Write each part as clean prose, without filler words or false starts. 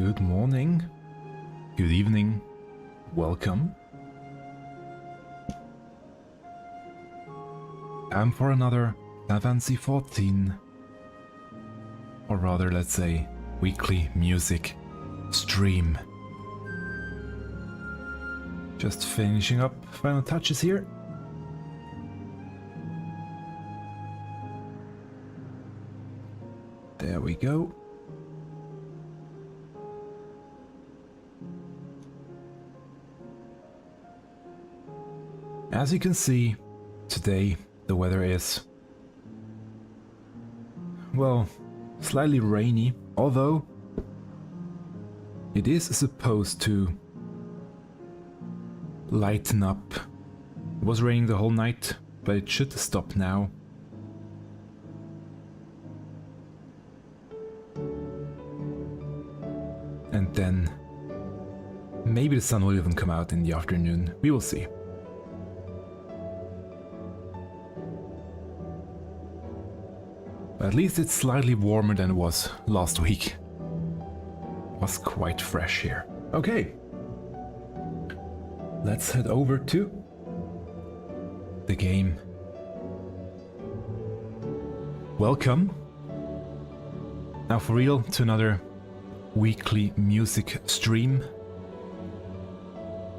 Good morning, good evening, welcome. Time for another FFXIV, or rather, let's say, weekly music stream. Just finishing up final touches here. There we go. As you can see, today the weather is, well, slightly rainy, although it is supposed to lighten up. It was raining the whole night, but it should stop now. And then maybe the sun will even come out in the afternoon. We will see. At least it's slightly warmer than it was last week. It was quite fresh here. Okay. Let's head over to the game. Welcome. Now for real to another weekly music stream.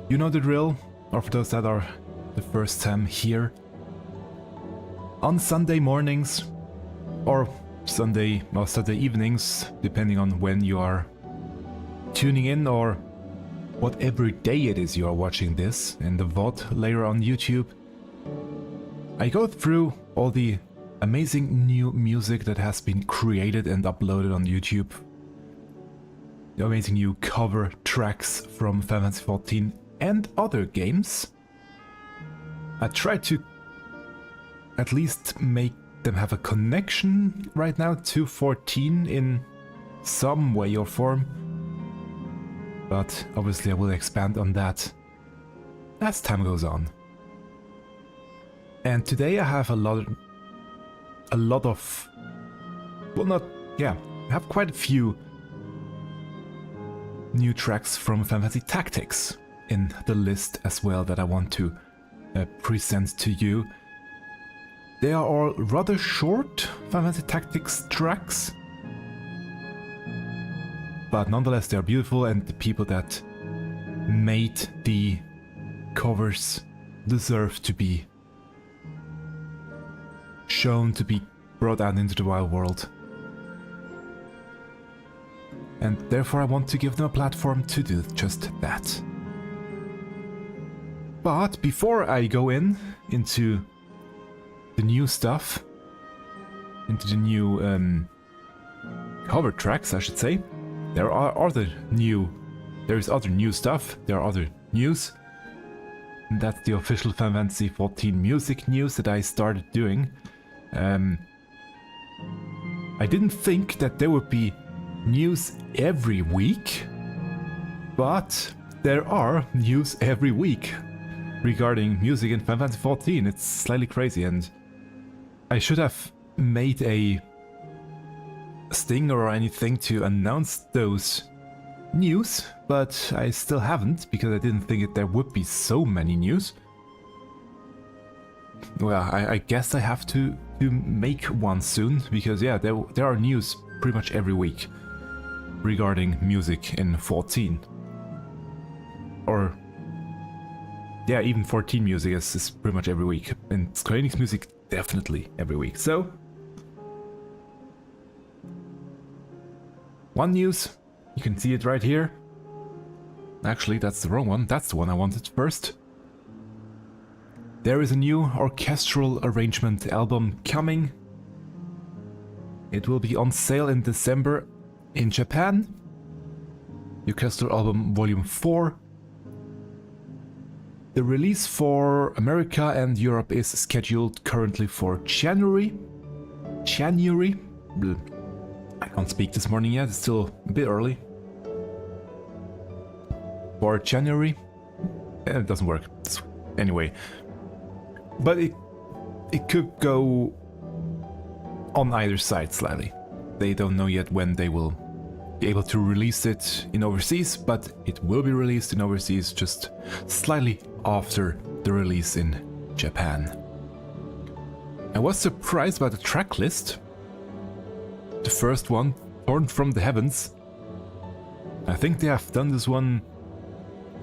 You know the drill, or for those that are the first time here. On Sunday mornings, or Sunday or Saturday evenings, depending on when you are tuning in or whatever day it is you are watching this in the VOD later on YouTube, I go through all the amazing new music that has been created and uploaded on YouTube. The amazing new cover tracks from FFXIV and other games. I try to at least make them have a connection right now to 14 in some way or form, but obviously I will expand on that as time goes on. And today I have a lot of I have quite a few new tracks from Final Fantasy Tactics in the list as well that I want to present to you. They are all rather short Final Fantasy Tactics tracks, but nonetheless they are beautiful, and the people that made the covers deserve to be shown, to be brought out into the wild world. And therefore I want to give them a platform to do just that. But before I go into the new stuff, into the new cover tracks, I should say, there is other new stuff, there are other news. And that's the official Final Fantasy XIV music news that I started doing. I didn't think that there would be news every week, but there are news every week regarding music in Final Fantasy XIV. It's slightly crazy, and I should have made a stinger or anything to announce those news, but I still haven't, because I didn't think there would be so many news. Well, I guess I have to make one soon, because yeah, there are news pretty much every week regarding music in 14. Or yeah, even 14 music is pretty much every week, and Square Enix music definitely every week. So one news, you can see it right here. Actually, that's the wrong one. That's the one I wanted first. There is a new orchestral arrangement album coming. It will be on sale in December in Japan. The orchestral album Volume 4. The release for America and Europe is scheduled currently for January. I can't speak this morning yet, it's still a bit early. For January. It doesn't work. Anyway. But it could go on either side slightly. They don't know yet when they will be able to release it in overseas, but it will be released in overseas just slightly after the release in Japan. I was surprised by the track list. The first one, Torn from the Heavens. I think they have done this one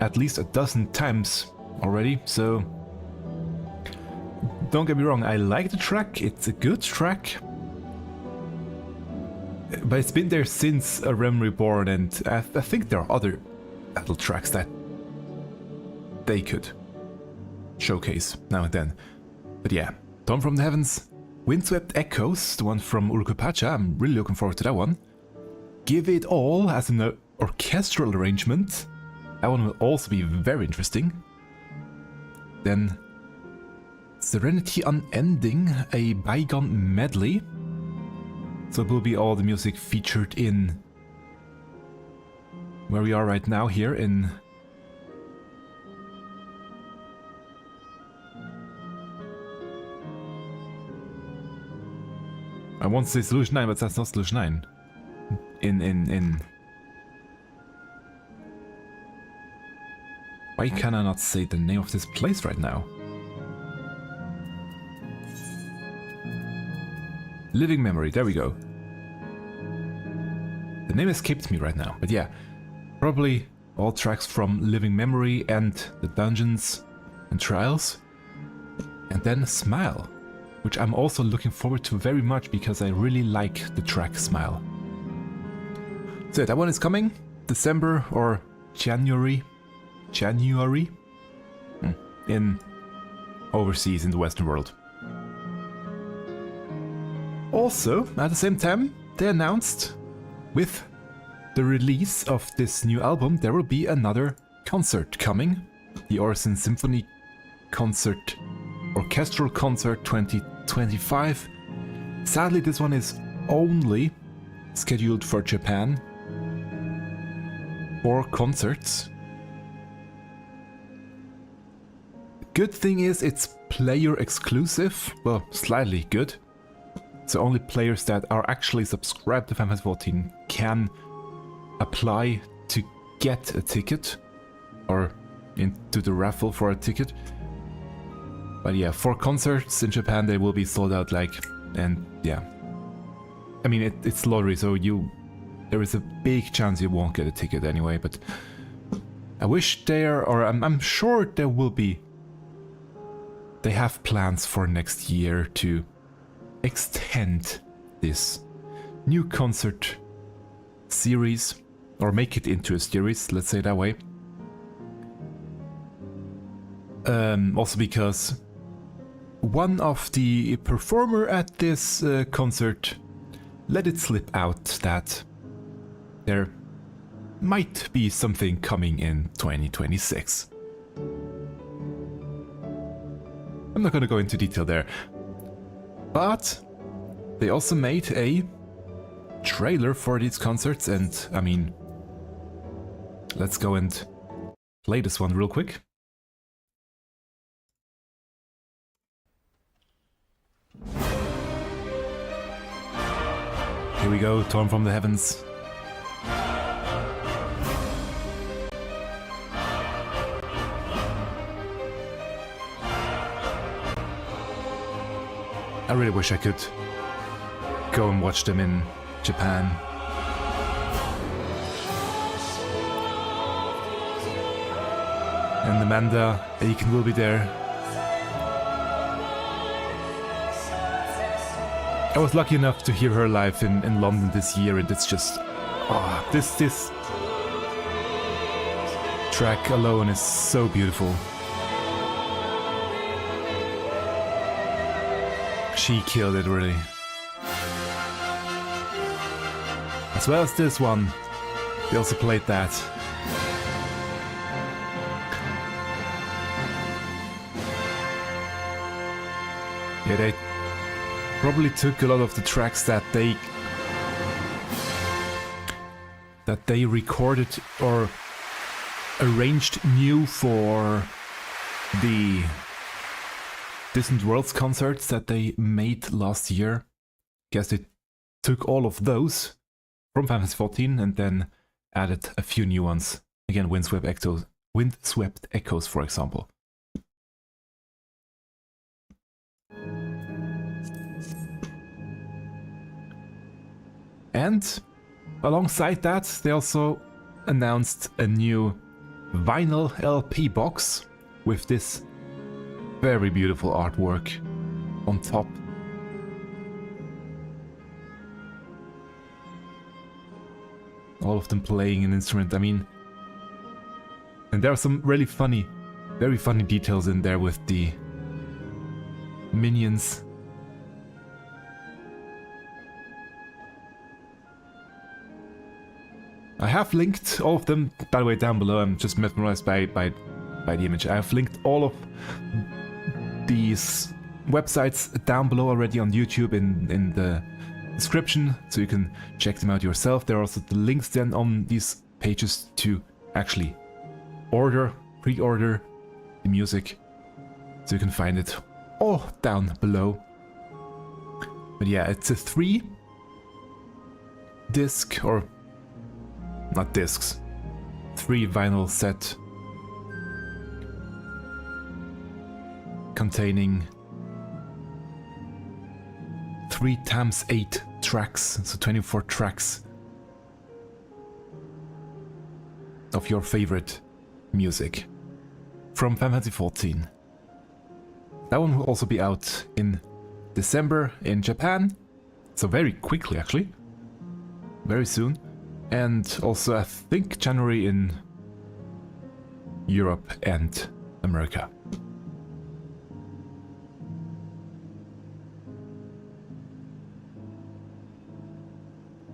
at least a dozen times already, so don't get me wrong, I like the track, it's a good track. But it's been there since A Realm Reborn, and I think there are other battle tracks that they could showcase now and then. But yeah, Torn from the Heavens, Windswept Echoes, the one from Urkupacha, I'm really looking forward to that one. Give It All as an orchestral arrangement, that one will also be very interesting. Then Serenity Unending, a Bygone medley. So it will be all the music featured in where we are right now here in I want to say Solution 9, but that's not Solution 9. In why can I not say the name of this place right now? Living Memory, there we go. The name escaped me right now, but yeah, probably all tracks from Living Memory and the Dungeons and Trials. And then Smile, which I'm also looking forward to very much because I really like the track Smile. So that one is coming December or January in overseas in the Western world. Also, at the same time, they announced with the release of this new album, there will be another concert coming. The Eorzean Symphony Concert, Orchestral Concert 2025. Sadly, this one is only scheduled for Japan. 4 concerts. Good thing is it's player exclusive. Well, slightly good. So only players that are actually subscribed to Final Fantasy XIV can apply to get a ticket or into the raffle for a ticket. But yeah, 4 concerts in Japan, they will be sold out and yeah. I mean, it's lottery, so there is a big chance you won't get a ticket anyway, but I wish I'm sure there will be. They have plans for next year to extend this new concert series, or make it into a series, let's say that way. Also because one of the performer at this concert let it slip out that there might be something coming in 2026. I'm not gonna go into detail there. But they also made a trailer for these concerts, and I mean, let's go and play this one real quick. Here we go, Torn from the Heavens. I really wish I could go and watch them in Japan. And Amanda Aiken will be there. I was lucky enough to hear her live in London this year, and it's just... this track alone is so beautiful. She killed it, really. As well as this one. They also played that. Yeah, they probably took a lot of the tracks that they recorded or arranged new for the Distant Worlds concerts that they made last year. Guess they took all of those from Final Fantasy 14 and then added a few new ones. Again, Windswept Echoes, for example. And alongside that, they also announced a new vinyl LP box with this very beautiful artwork on top. All of them playing an instrument, I mean. And there are some really funny, very funny details in there with the minions. I have linked all of them, by the way, down below. I'm just mesmerized by the image. I have linked all of these websites down below already on YouTube in the description, so you can check them out yourself. There are also the links then on these pages to actually pre-order the music, so you can find it all down below. But yeah, it's a 3-disc, or not discs, 3 vinyl set containing 3 times 8 tracks, so 24 tracks of your favorite music from Final Fantasy 14. That one will also be out in December in Japan, so very quickly actually, very soon, and also I think January in Europe and America.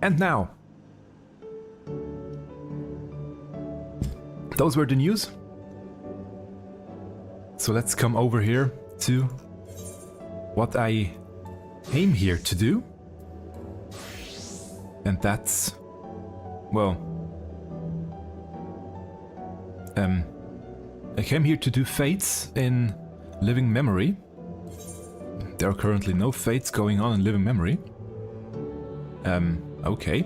And now, those were the news. So let's come over here to what I came here to do. And that's, well, I came here to do fates in Living Memory. There are currently no fates going on in Living Memory. Okay.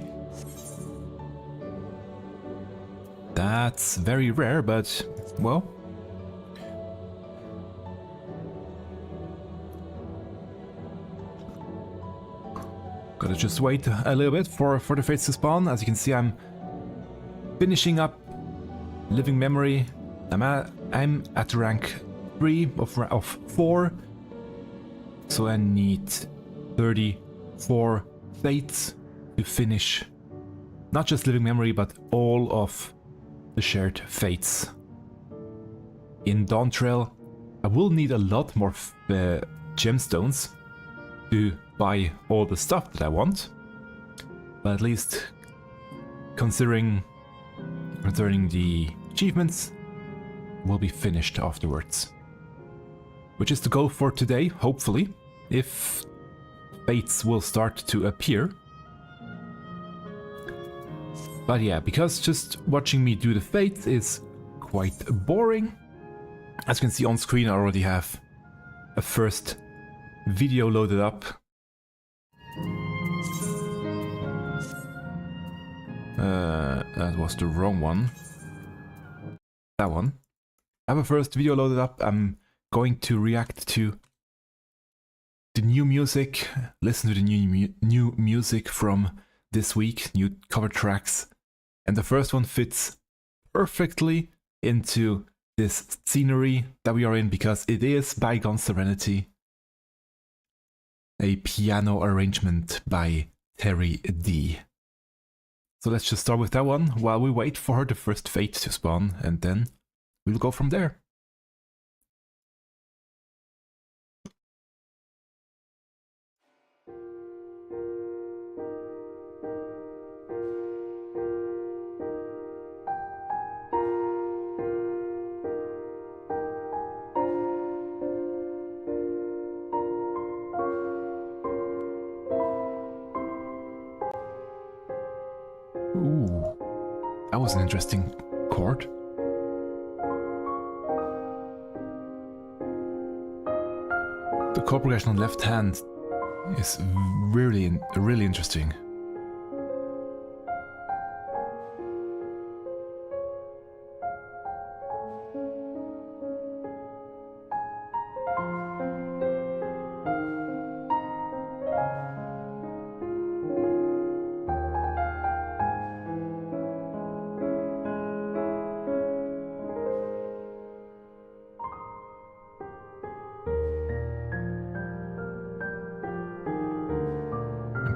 That's very rare, but, well. Gotta just wait a little bit for the fates to spawn. As you can see, I'm finishing up Living Memory. I'm at rank 3 of 4. So I need 34 fates to finish not just Living Memory, but all of the shared fates. In Dawntrail, I will need a lot more gemstones to buy all the stuff that I want, but at least considering the achievements, will be finished afterwards. Which is the goal for today, hopefully, if fates will start to appear. But yeah, because just watching me do the fates is quite boring. As you can see on screen, I already have a first video loaded up. That was the wrong one. That one. I have a first video loaded up. I'm going to react to the new music, listen to the new music from this week, new cover tracks. And the first one fits perfectly into this scenery that we are in, because it is Bygone Serenity, a piano arrangement by TerY. So let's just start with that one while we wait for the first fate to spawn, and then we'll go from there. Ooh, that was an interesting chord. The chord progression on left hand is really interesting.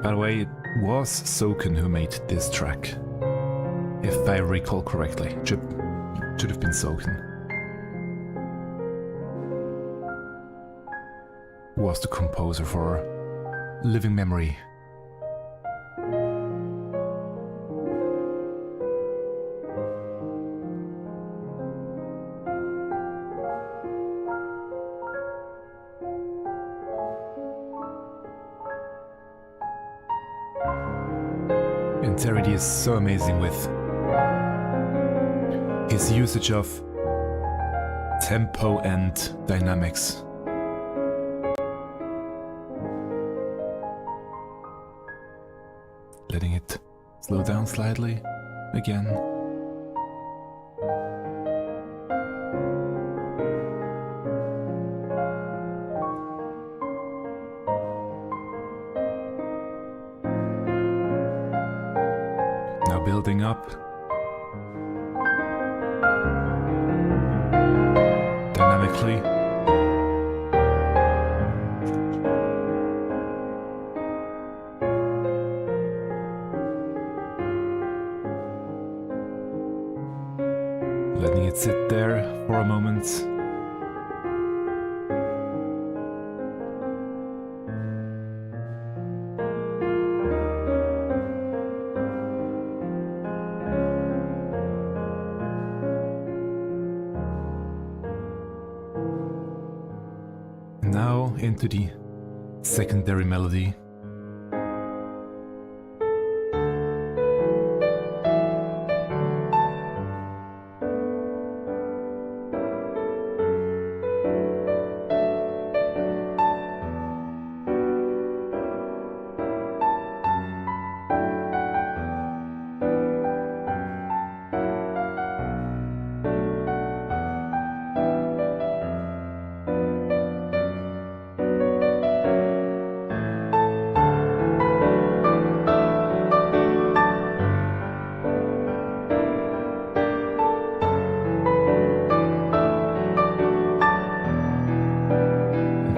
By the way, it was Soken who made this track. If I recall correctly. Should have been Soken. Who was the composer for Living Memory. And TerÄdy is so amazing with his usage of tempo and dynamics. Letting it slow down slightly again. Now building up. Dynamically. Letting it sit there for a moment. Now into the secondary melody.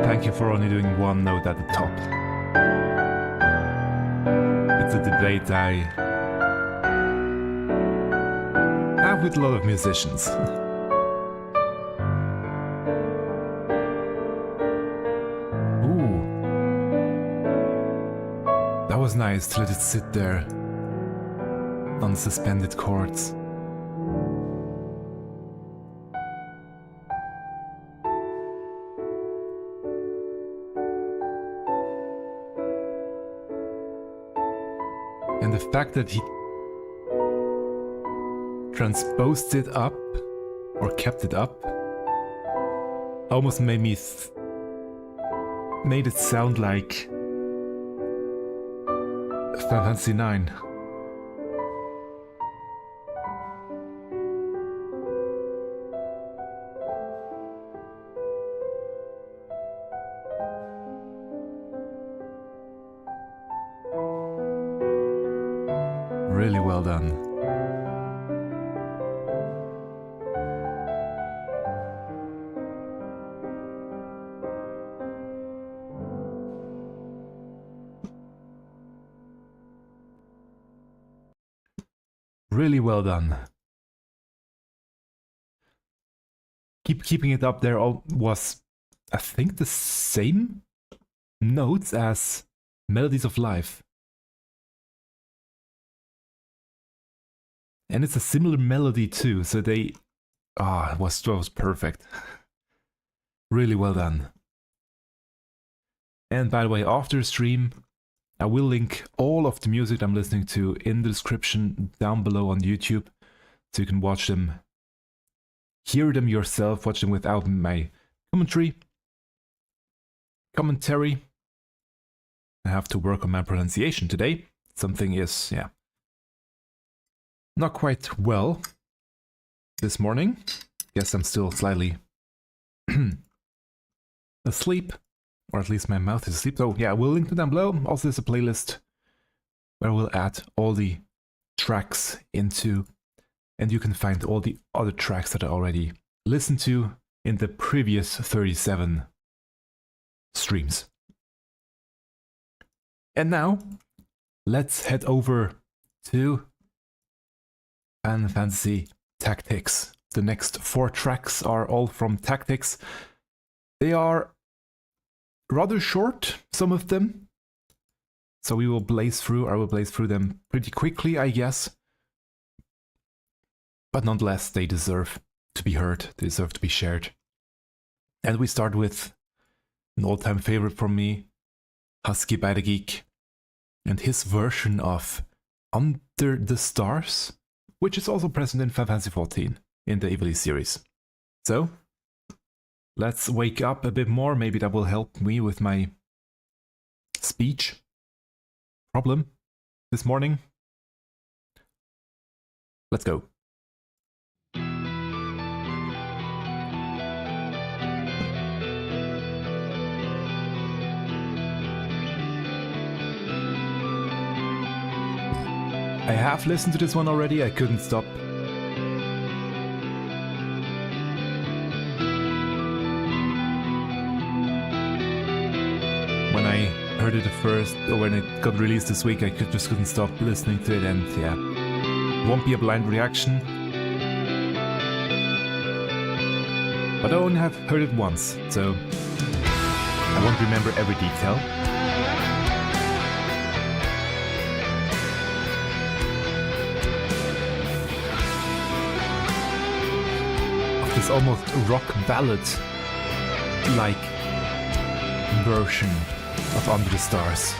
Thank you for only doing one note at the top. It's a debate I have with a lot of musicians. Ooh. That was nice to let it sit there on suspended chords. And the fact that he transposed it up, or kept it up, almost made me made it sound like Final Fantasy IX. Really well done. Really well done. Keeping it up there was, I think, the same notes as Melodies of Life. And it's a similar melody too, so they... it was perfect. Really well done. And by the way, after stream, I will link all of the music I'm listening to in the description down below on YouTube, so you can watch them, hear them yourself, watch them without my commentary. I have to work on my pronunciation today. Something is, not quite well this morning. Guess I'm still slightly asleep, or at least my mouth is asleep. So yeah, we'll link to down below. Also, there's a playlist where we'll add all the tracks into, and you can find all the other tracks that I already listened to in the previous 37 streams. And now, let's head over to Final Fantasy Tactics. The next 4 tracks are all from Tactics. They are rather short, some of them. So we will blaze through, I will blaze through them pretty quickly, I guess. But nonetheless, they deserve to be heard, they deserve to be shared. And we start with an all-time favorite from me, Husky by the Geek, and his version of Under the Stars, which is also present in Final Fantasy XIV in the Elie series. So, let's wake up a bit more, maybe that will help me with my speech problem this morning. Let's go. I have listened to this one already, I couldn't stop. When I heard it first, or when it got released this week, I just couldn't stop listening to it, and yeah, it won't be a blind reaction. But I only have heard it once, so I won't remember every detail. This almost rock ballad-like version of Under the Stars.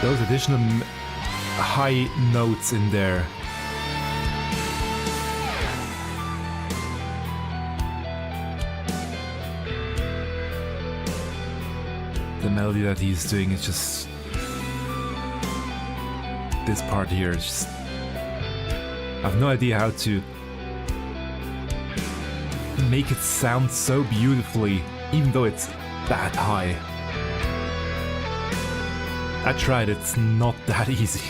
Those additional high notes in there. The melody that he's doing is just... this part here is just... I have no idea how to make it sound so beautifully, even though it's that high. I tried, it's not that easy.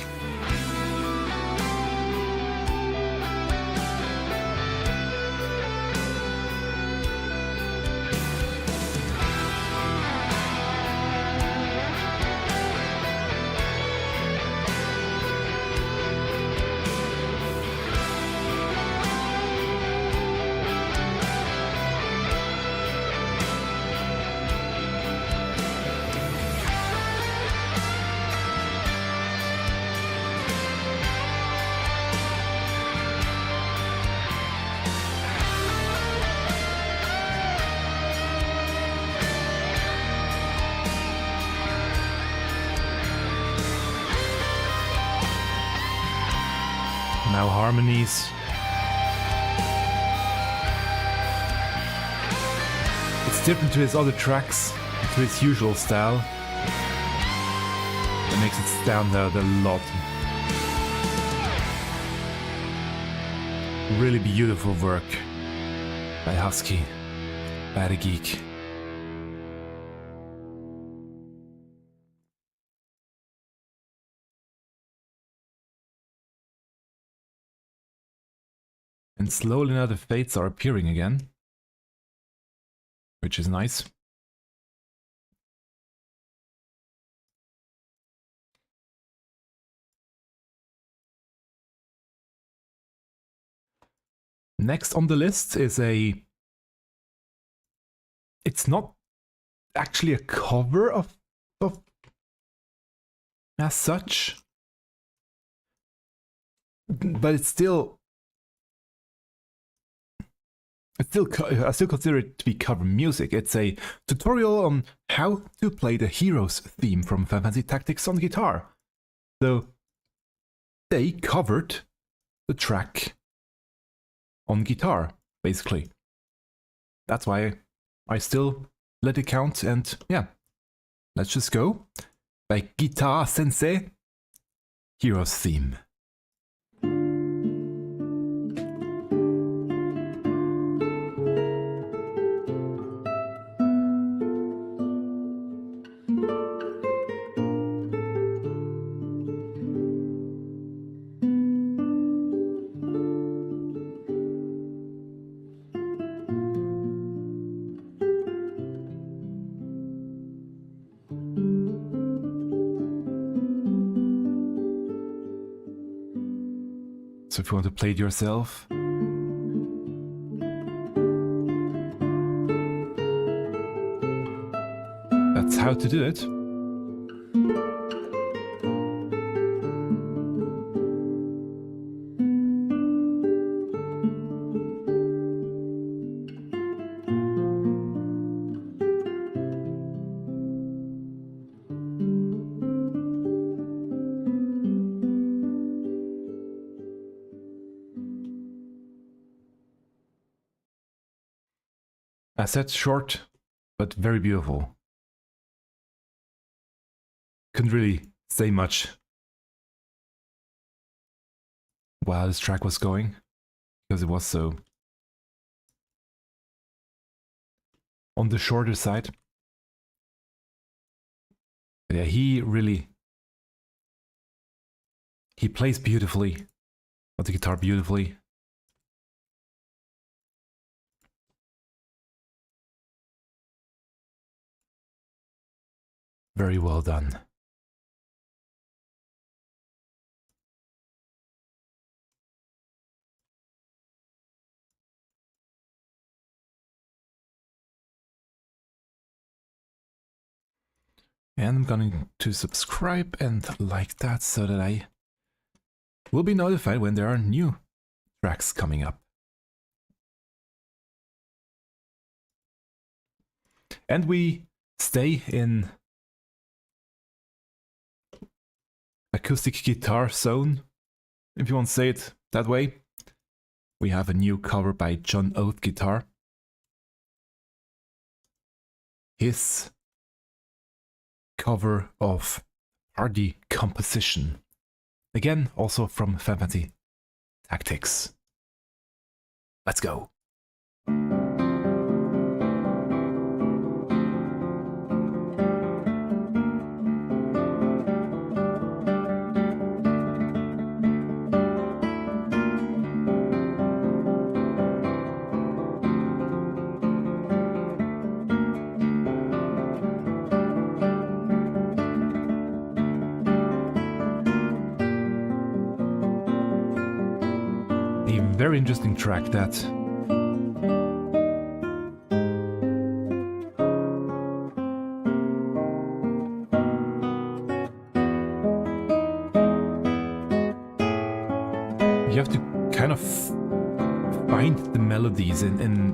Now harmonies. It's different to his other tracks, to his usual style. That makes it stand out a lot. Really beautiful work by Husky, by the Geek. And slowly now the fates are appearing again, which is nice. Next on the list is a... it's not actually a cover of as such, but it's still... I still consider it to be cover music. It's a tutorial on how to play the Heroes theme from Final Fantasy Tactics on guitar. So they covered the track on guitar, basically. That's why I still let it count, and yeah, let's just go. By Gitaasensei, Heroes theme. So if you want to play it yourself, that's how to do it. I said short, but very beautiful. Couldn't really say much while this track was going, because it was so on the shorter side. But yeah, he plays beautifully on the guitar, beautifully. Very well done. And I'm going to subscribe and like that so that I will be notified when there are new tracks coming up. And we stay in acoustic guitar zone, if you want to say it that way. We have a new cover by John Oeth guitar. His cover of Hardy Composition. Again, also from Final Fantasy Tactics. Let's go. Very interesting track that you have to kind of find the melodies in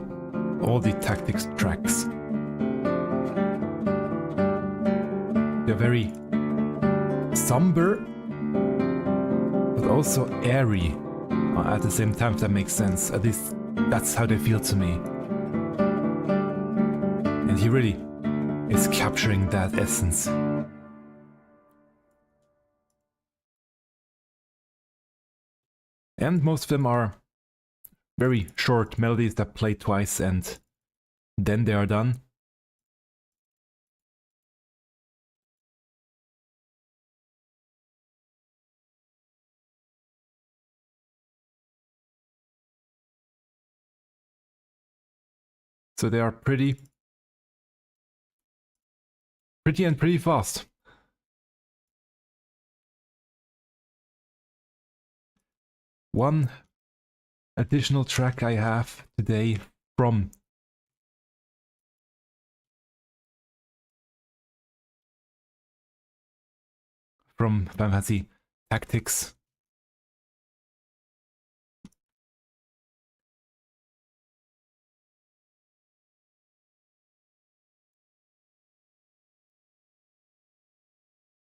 all the Tactics tracks. They're very somber but also airy. At the same time, if that makes sense. At least that's how they feel to me. And he really is capturing that essence. And most of them are very short melodies that play twice and then they are done. So they are pretty and pretty fast. One additional track I have today from Final Fantasy Tactics.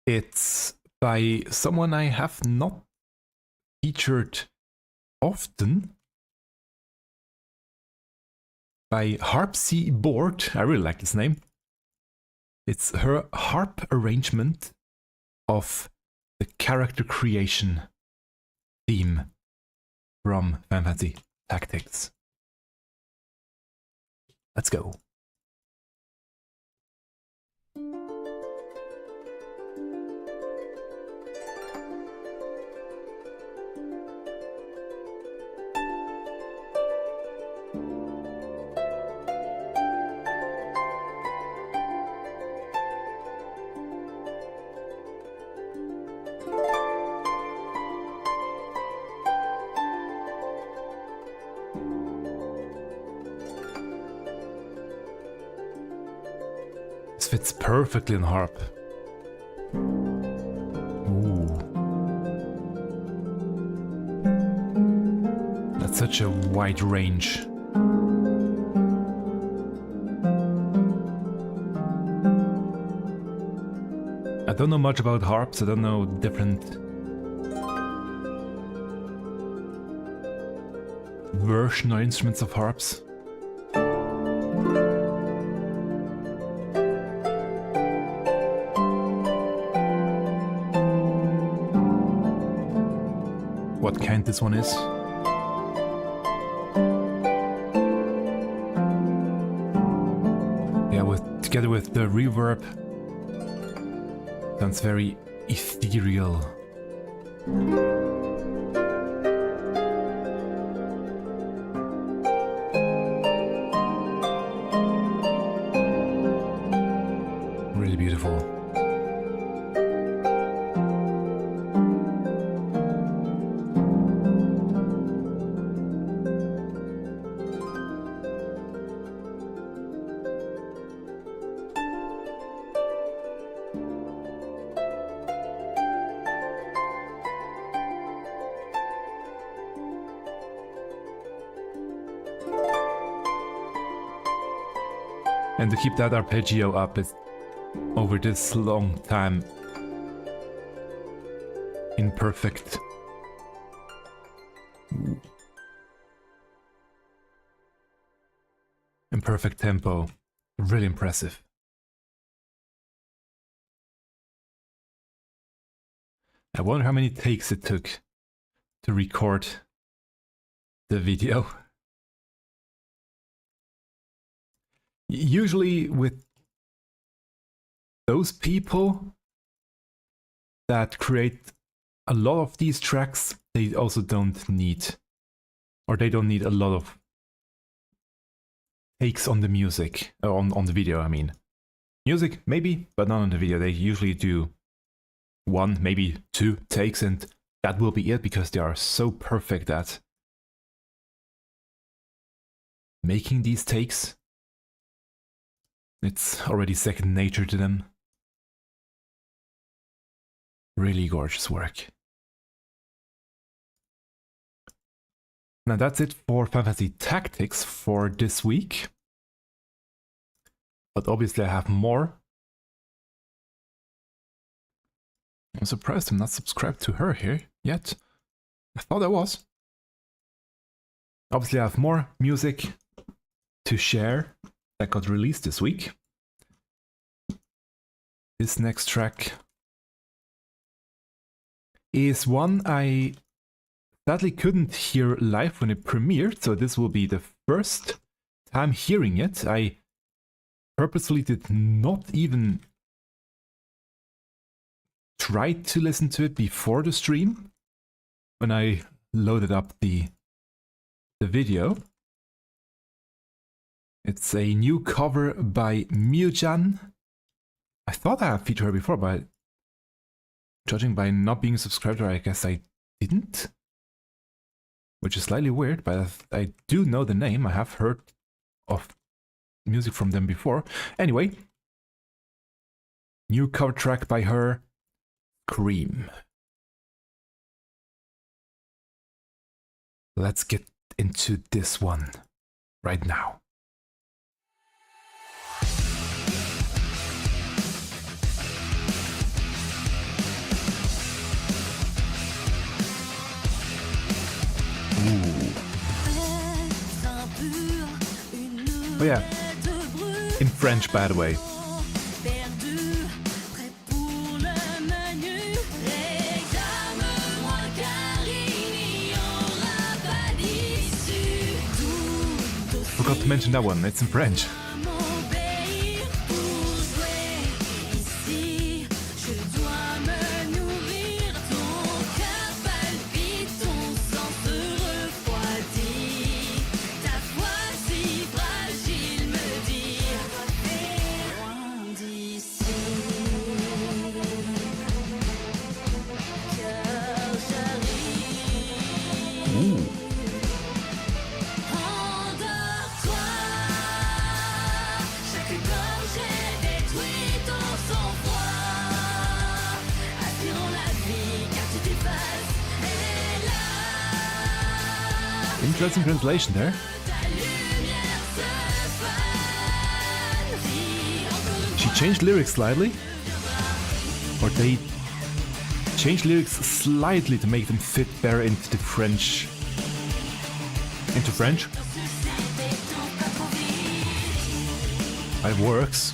It's by someone I have not featured often. By Harpsibored. I really like this name. It's her harp arrangement of the character creation theme from Final Fantasy Tactics. Let's go. This fits perfectly on harp. Ooh. That's such a wide range. I don't know much about harps, I don't know different version or instruments of harps. What kind this one is? Yeah, together with the reverb, sounds very ethereal. Really beautiful. And to keep that arpeggio up over this long time in perfect tempo, really impressive. I wonder how many takes it took to record the video. Usually with those people that create a lot of these tracks, they also don't need, or they don't need a lot of takes on the music, on the video, I mean. Music, maybe, but not on the video. They usually do 1, maybe 2 takes, and that will be it, because they are so perfect at making these takes. It's already second nature to them. Really gorgeous work. Now that's it for Final Fantasy Tactics for this week. But obviously I have more. I'm surprised I'm not subscribed to her here yet. I thought I was. Obviously I have more music to share that got released this week. This next track is one I sadly couldn't hear live when it premiered, so this will be the first time hearing it. I purposely did not even try to listen to it before the stream when I loaded up the video. It's a new cover by Myu-Chan. I thought I had featured her before, but judging by not being subscribed to her, I guess I didn't. Which is slightly weird, but I do know the name. I have heard of music from them before. Anyway, new cover track by her, Cream. Let's get into this one right now. Oh yeah, in French, by the way. Forgot to mention that one, it's in French. Interesting translation there. She changed lyrics slightly. Or they changed lyrics slightly to make them fit better into the French. Into French. It works.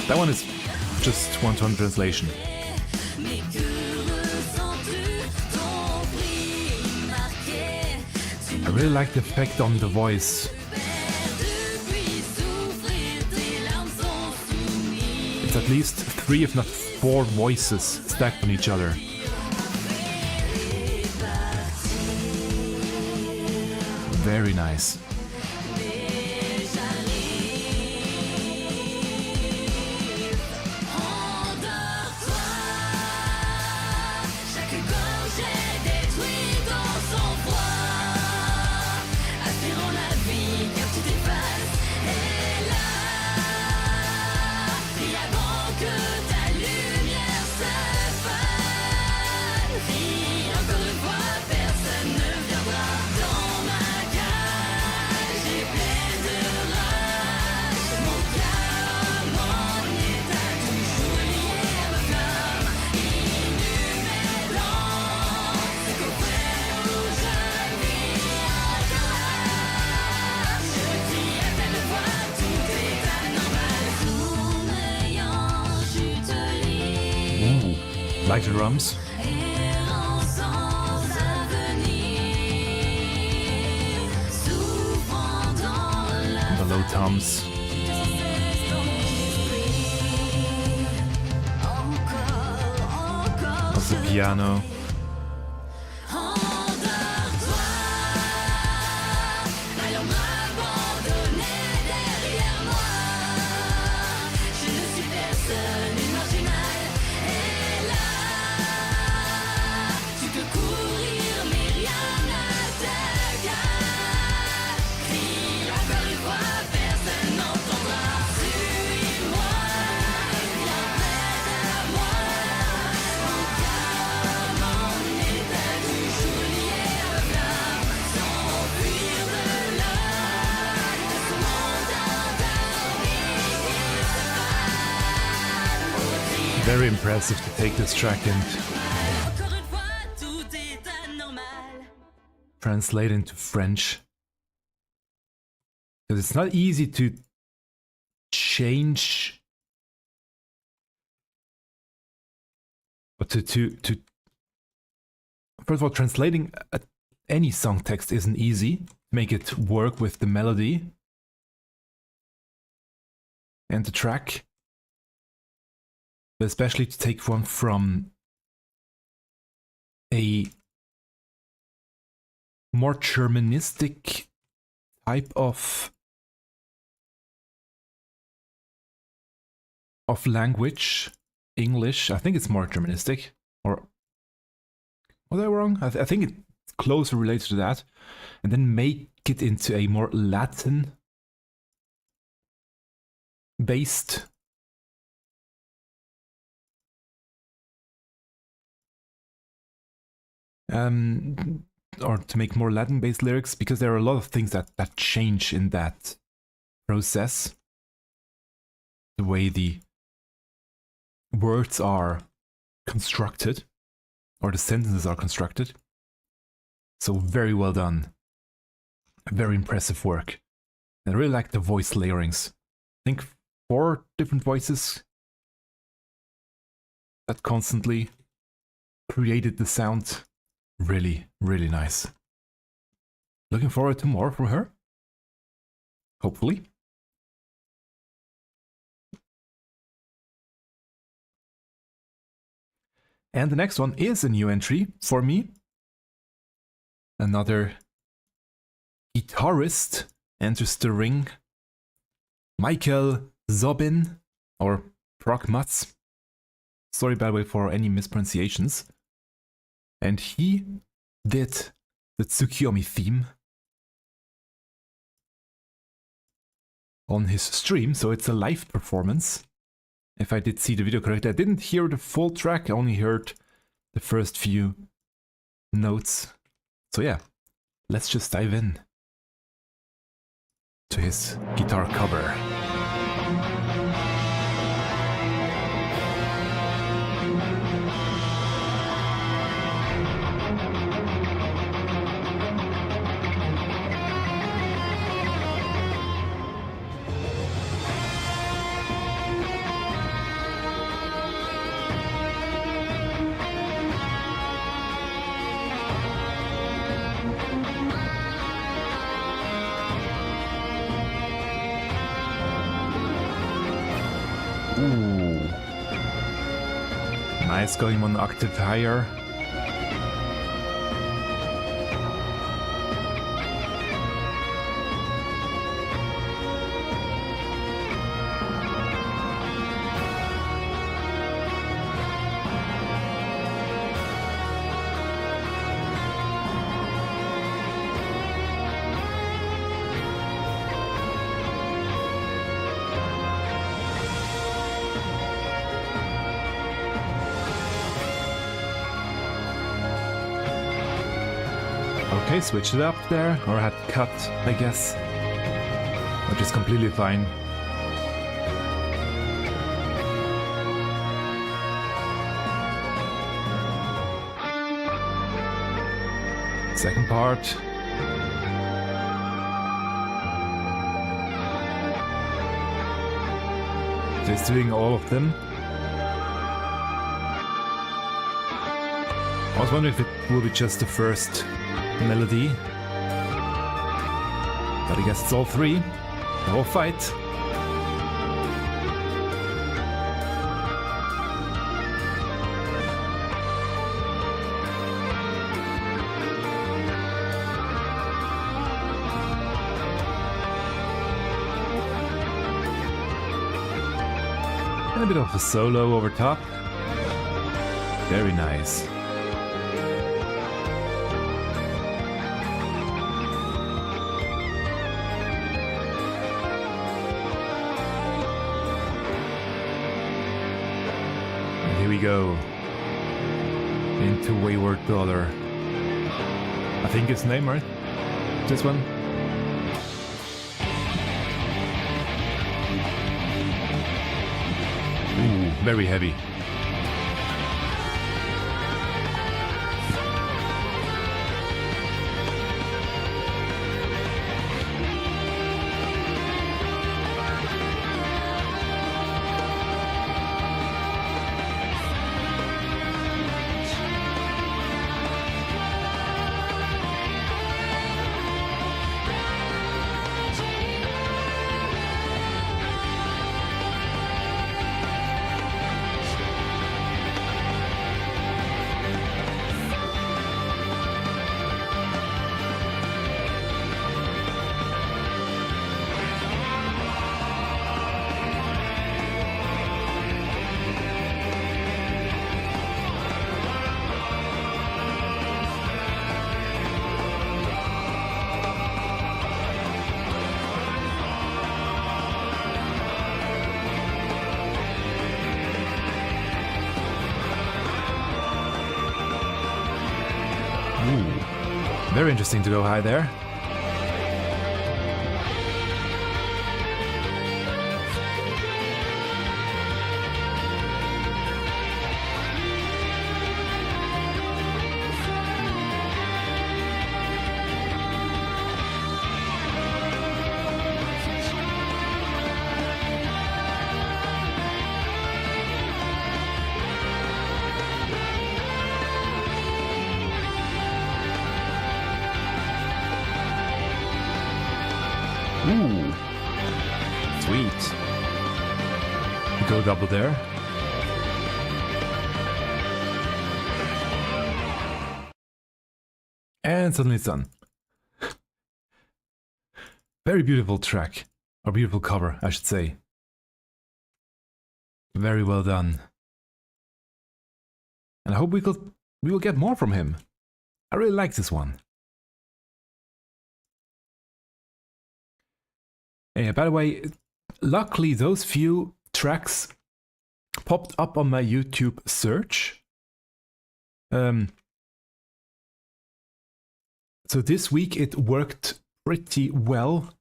That one is just one-to-one translation. I really like the effect on the voice. It's at least 3 if not 4 voices stacked on each other. Very nice. Like the drums. And the low toms. Of the piano. Very impressive to take this track and translate into French. Because it's not easy to change, but to first of all, translating any song text isn't easy. Make it work with the melody and the track. But especially to take one from a more Germanistic type of language, English. I think it's more Germanistic, or was I wrong? I think it's closer related to that, and then make it into a more Latin based or to make more Latin-based lyrics, because there are a lot of things that change in that process. The way the words are constructed, or the sentences are constructed. So very well done. Very impressive work. And I really like the voice layerings. I think 4 different voices that constantly created the sound. Really, really nice. Looking forward to more from her. Hopefully. And the next one is a new entry for me. Another guitarist enters the ring. Michael Sobin, or ProgMuz. Sorry, by the way, for any mispronunciations. And he did the Tsukuyomi theme on his stream, so it's a live performance. if I did see the video correctly. I didn't hear the full track, I only heard the first few notes. So yeah, let's just dive in to his guitar cover. Ooh. Nice, going 1 octave higher. Okay, switched it up there, or had cut, I guess, which is completely fine. Second part. Just doing all of them. I was wondering if it will be just the first melody, but I guess it's all three, the whole fight. And a bit of a solo over top. Very nice. Here we go into Wayward Daughter. I think it's name, right? This one. Ooh, very heavy. Very interesting to go high there. Ooh, sweet. Go double there. And suddenly it's done. Very beautiful track, or beautiful cover, I should say. Very well done. And I hope we will get more from him. I really like this one. By the way, luckily those few tracks popped up on my YouTube search. So this week it worked pretty well,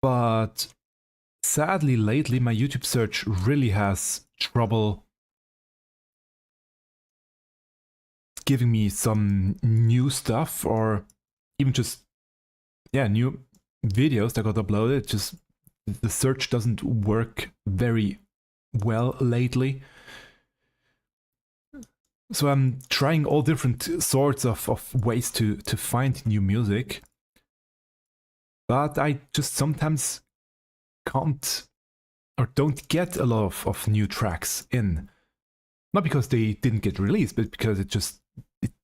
but sadly lately my YouTube search really has trouble giving me some new stuff, or even just new videos that got uploaded. Just the search doesn't work very well lately. So I'm trying all different sorts of ways to find new music, but I just sometimes can't or don't get a lot of new tracks in. Not because they didn't get released, but because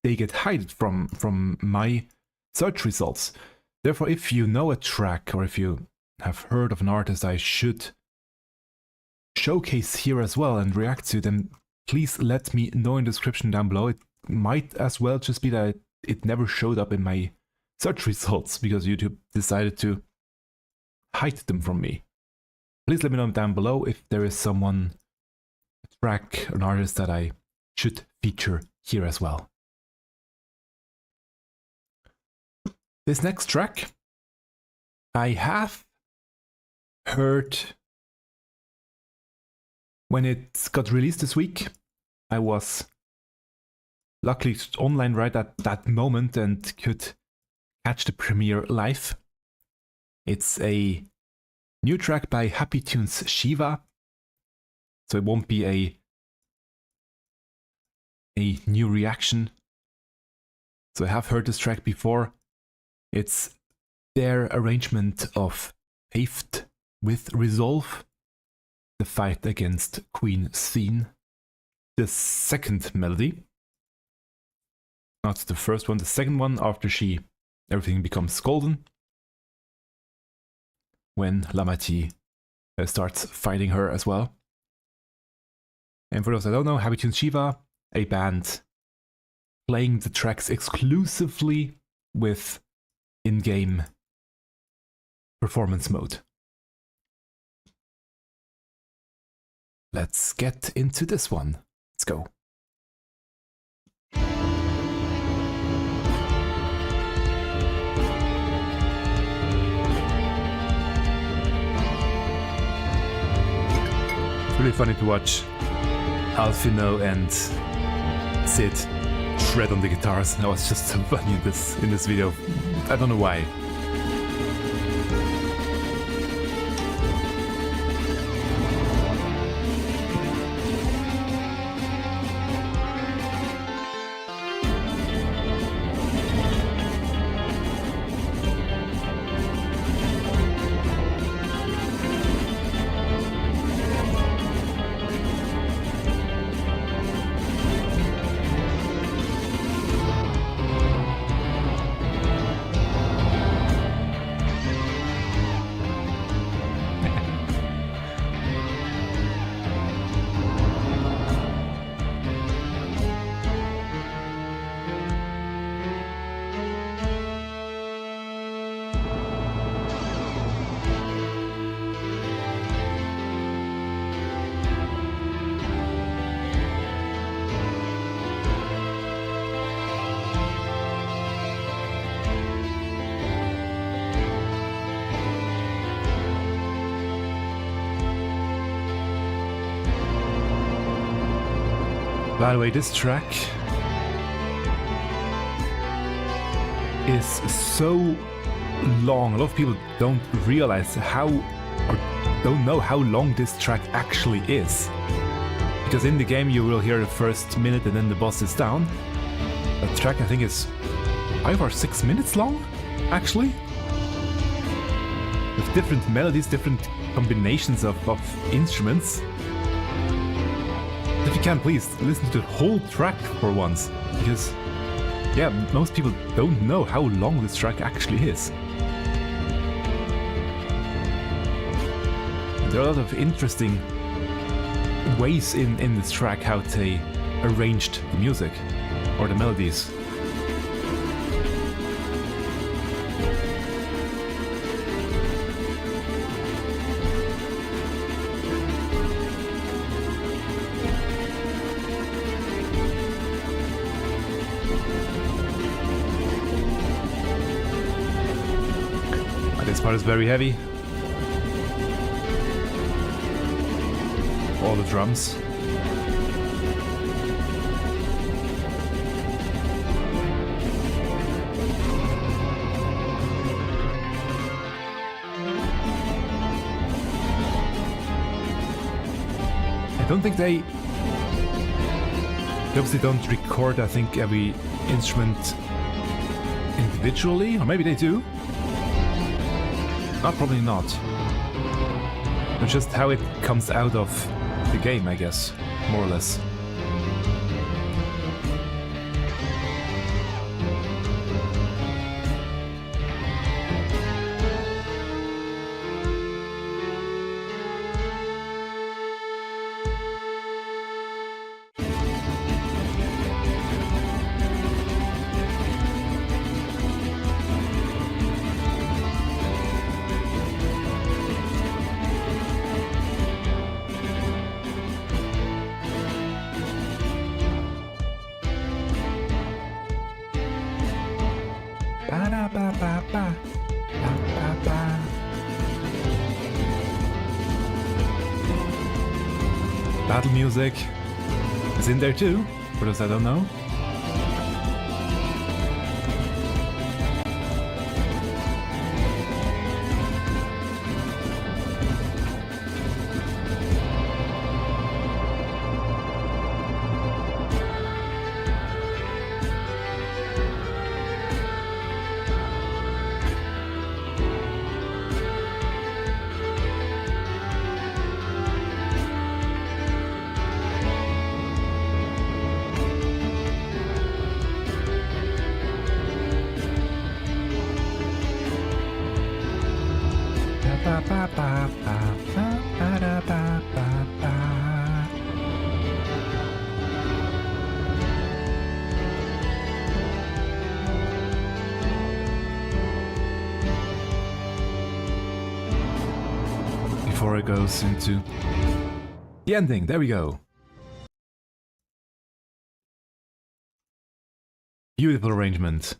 they get hidden from my search results. Therefore, if you know a track or if you have heard of an artist I should showcase here as well and react to, then please let me know in the description down below. It might as well just be that it never showed up in my search results because YouTube decided to hide them from me. Please let me know down below if there is someone, a track, an artist that I should feature here as well. This next track I have heard when it got released this week. I was luckily online right at that moment and could catch the premiere live. It's a new track by Happy Tunes Shiva, so it won't be a new reaction. So I have heard this track before. It's their arrangement of Paved with Resolve, the fight against Queen Scene. The second melody, not the first one, the second one after everything becomes golden, when Lamati starts fighting her as well. And for those that don't know, Happy Tunes Shiva, a band playing the tracks exclusively with in-game performance mode. Let's get into this one. Let's go. It's really funny to watch Alfino and Sid shred on the guitars. That was just so funny in this video. I don't know why. By the way, this track is so long. A lot of people don't realize how, or don't know how long this track actually is. Because in the game you will hear the first minute and then the boss is down. The track I think is 5 or 6 minutes long, actually. With different melodies, different combinations of instruments. If you can, please listen to the whole track for once, because yeah, most people don't know how long this track actually is. There are a lot of interesting ways in this track how they arranged the music or the melodies. part is very heavy. All the drums. I don't think they obviously don't record, I think, every instrument individually, or maybe they do. Probably not. It's just how it comes out of the game, I guess, more or less. Battle music is in there too, for those I don't know. Before it goes into the ending, there we go. Beautiful arrangement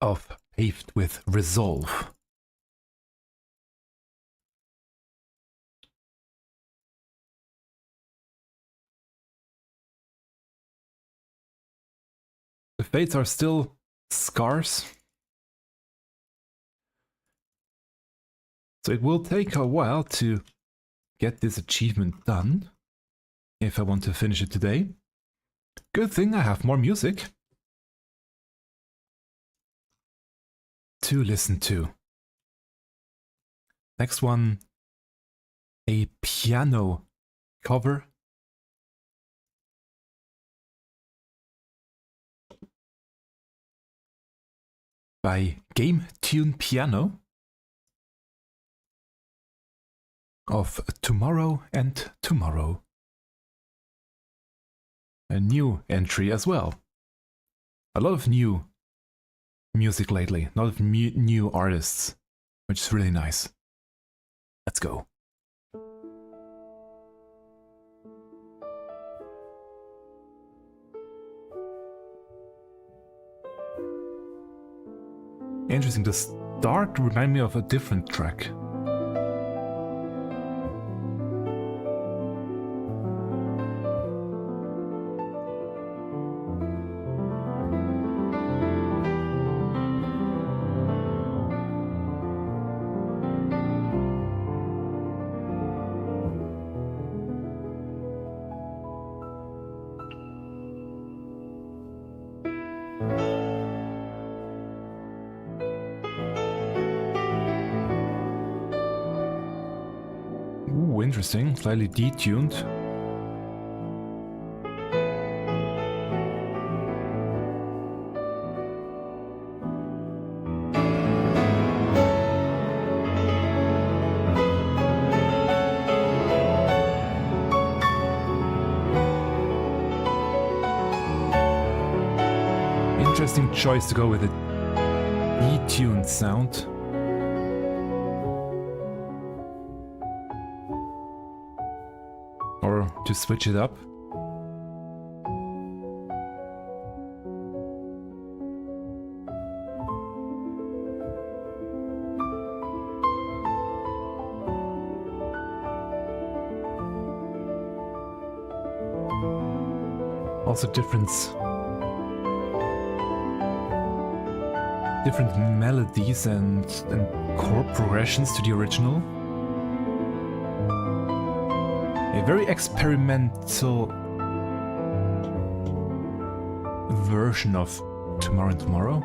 of Paved with Resolve. The fates are still scarce, so it will take a while to get this achievement done, if I want to finish it today. Good thing I have more music to listen to. Next one, a piano cover by GameTune Piano of Tomorrow and Tomorrow. A new entry as well. A lot of new music lately, a lot of new artists, which is really nice. Let's go. Interesting, the start reminded me of a different track. Interesting, slightly detuned. Interesting choice to go with a detuned sound. To switch it up. Also different melodies and chord progressions to the original. A very experimental version of Tomorrow and Tomorrow.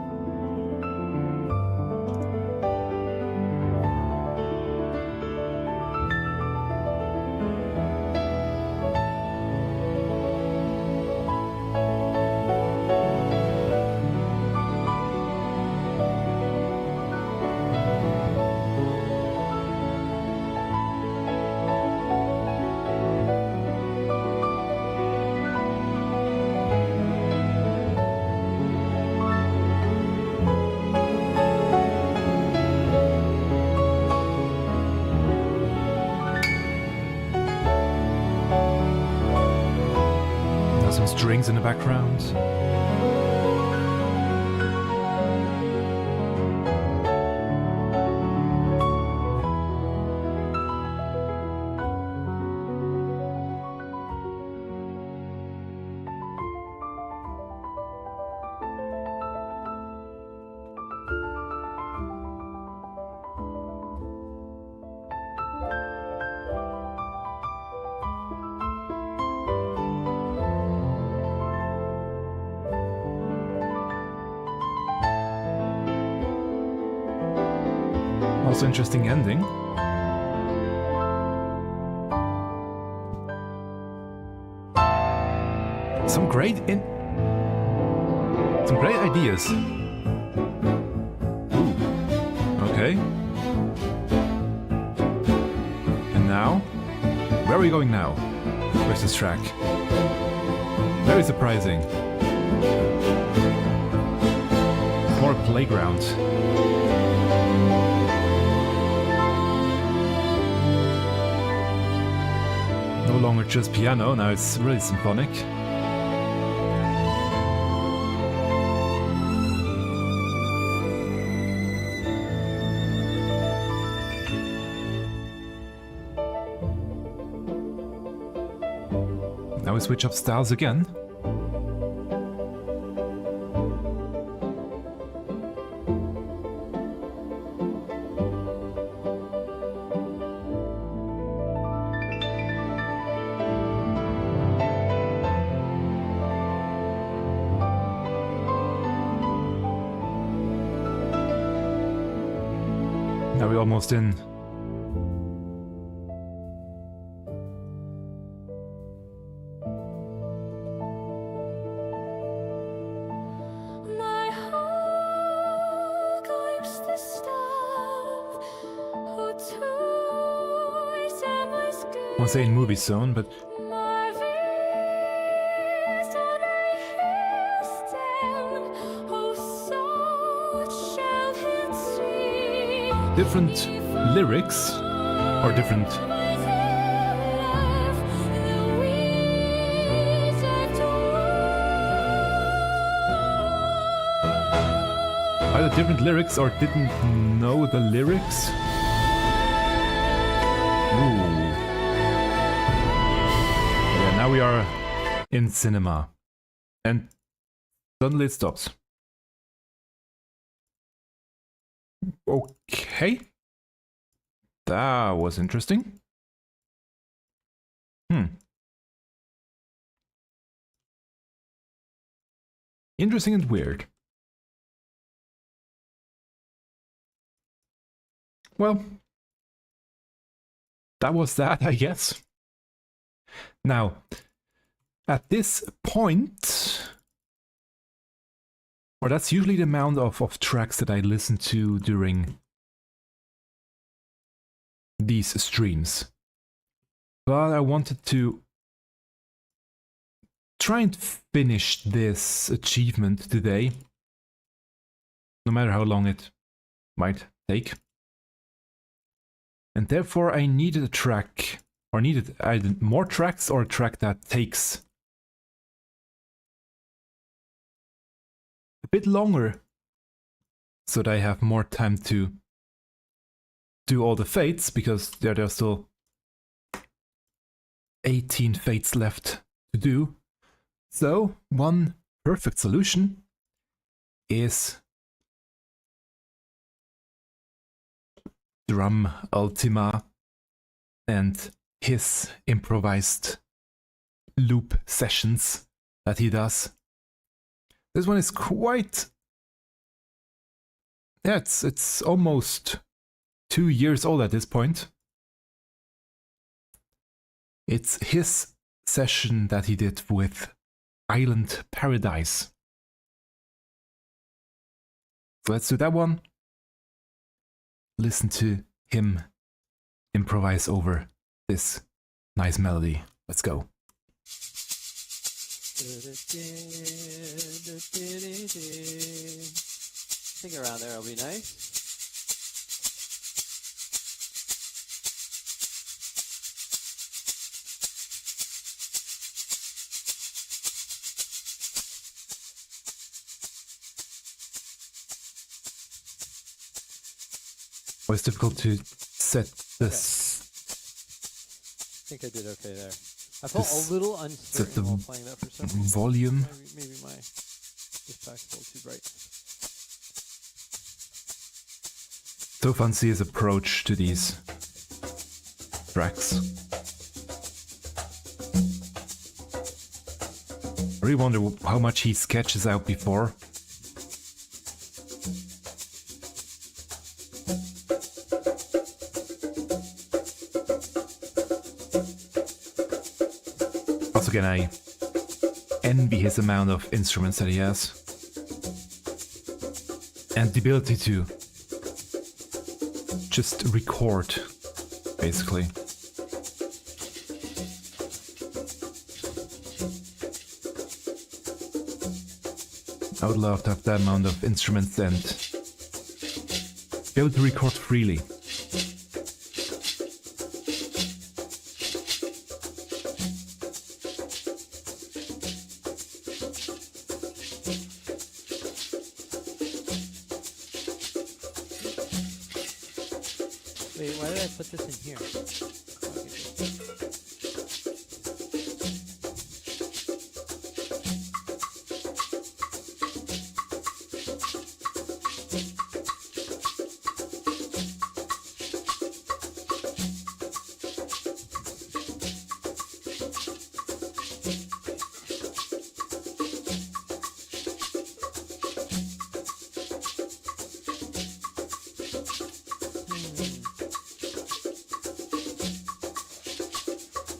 Some strings in the background. Also interesting ending. Some great ideas. Ooh. Okay. And now, where are we going now? Where's this track? Very surprising. More playground. No longer just piano, now it's really symphonic. Now we switch up styles again. Now we're almost in. I won't say in movie zone, but different lyrics or different either different lyrics or didn't know the lyrics. Ooh. Yeah, now we are in cinema. And suddenly it stops. Okay. That was interesting. Interesting and weird. Well, that was that, I guess. Now, at this point, or that's usually the amount of tracks that I listen to during these streams. But I wanted to try and finish this achievement today, no matter how long it might take. And therefore I needed a track, or needed either more tracks or a track that takes a bit longer, so that I have more time to do all the fates, because there are still 18 fates left to do. So one perfect solution is DrumUltimA and his improvised loop sessions that he does. This one is quite... yeah, it's almost 2 years old at this point. It's his session that he did with Island Paradise. So let's do that one. Listen to him improvise over this nice melody. Let's go. I think around there will be nice. Oh, it's difficult to set this. I think I did okay there. I felt a little uncertain while playing that for some reason. Volume. Maybe my dispatch is a little too bright. So fun to see his approach to these tracks. I really wonder how much he sketches out before. Also, again, I envy his amount of instruments that he has. And the ability to just record, basically. I would love to have that amount of instruments and be able to record freely. Wait, why did I put this in here?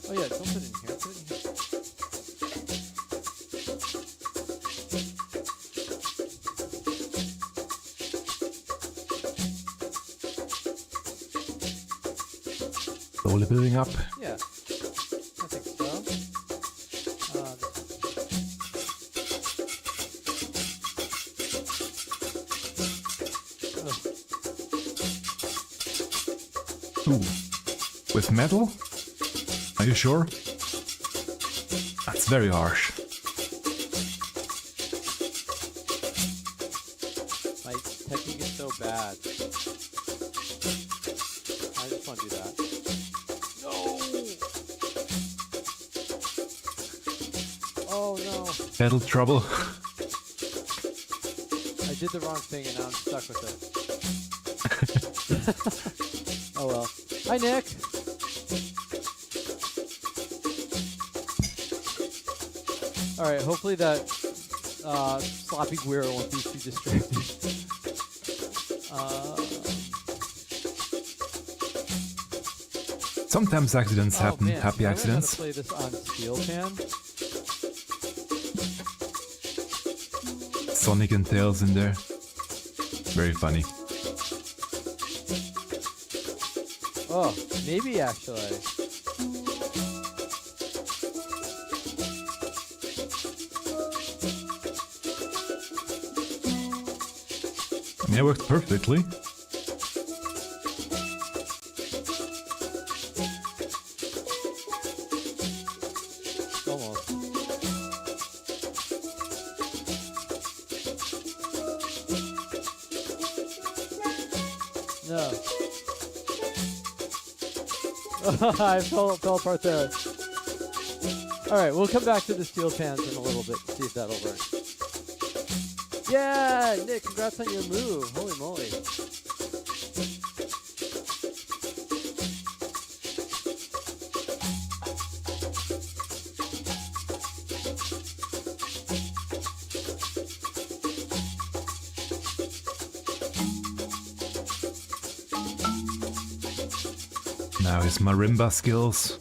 Oh yeah, don't put it in here. Put it in here. Slowly building up. Yeah, I think so. Ooh. With metal? Are you sure? That's very harsh. My technique is so bad. I just want to do that. No! Oh no! Pedal trouble. I did the wrong thing and now I'm stuck with it. Oh well. Hi Nick! Alright, hopefully that sloppy guiro won't be too distracting. Sometimes accidents happen, man. happy accidents. I learned how to play this on steel pan. Sonic and Tails in there. Very funny. Oh, maybe actually. I mean, it worked perfectly. Almost. No. I fell apart there. All right, we'll come back to the steel pans in a little bit to see if that'll work. Yeah, Nick, congrats on your move. Holy moly. Now his marimba skills.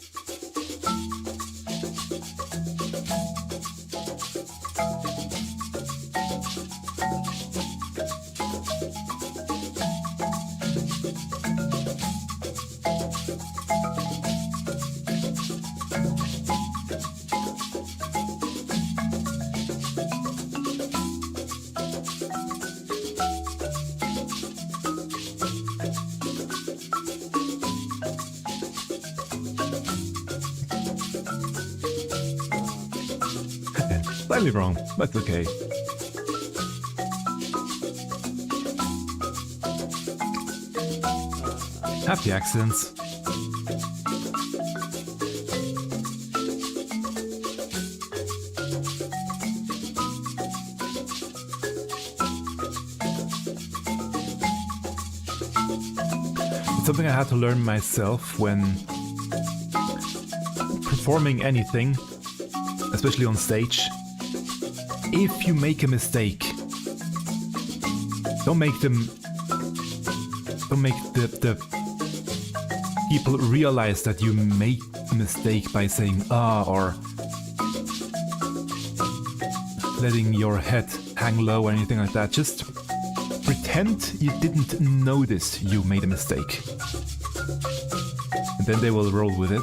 Slightly wrong, but okay. Happy accidents. It's something I had to learn myself when performing anything, especially on stage. If you make a mistake, don't make the people realize that you make a mistake by saying or letting your head hang low or anything like that. Just pretend you didn't notice you made a mistake, and then they will roll with it.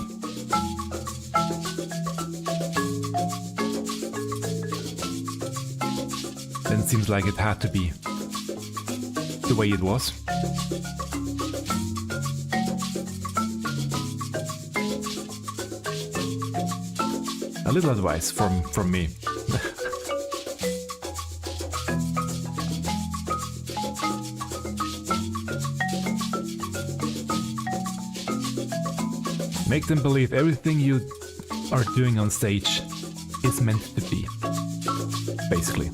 Then it seems like it had to be the way it was. A little advice from me. Make them believe everything you are doing on stage is meant to be, basically.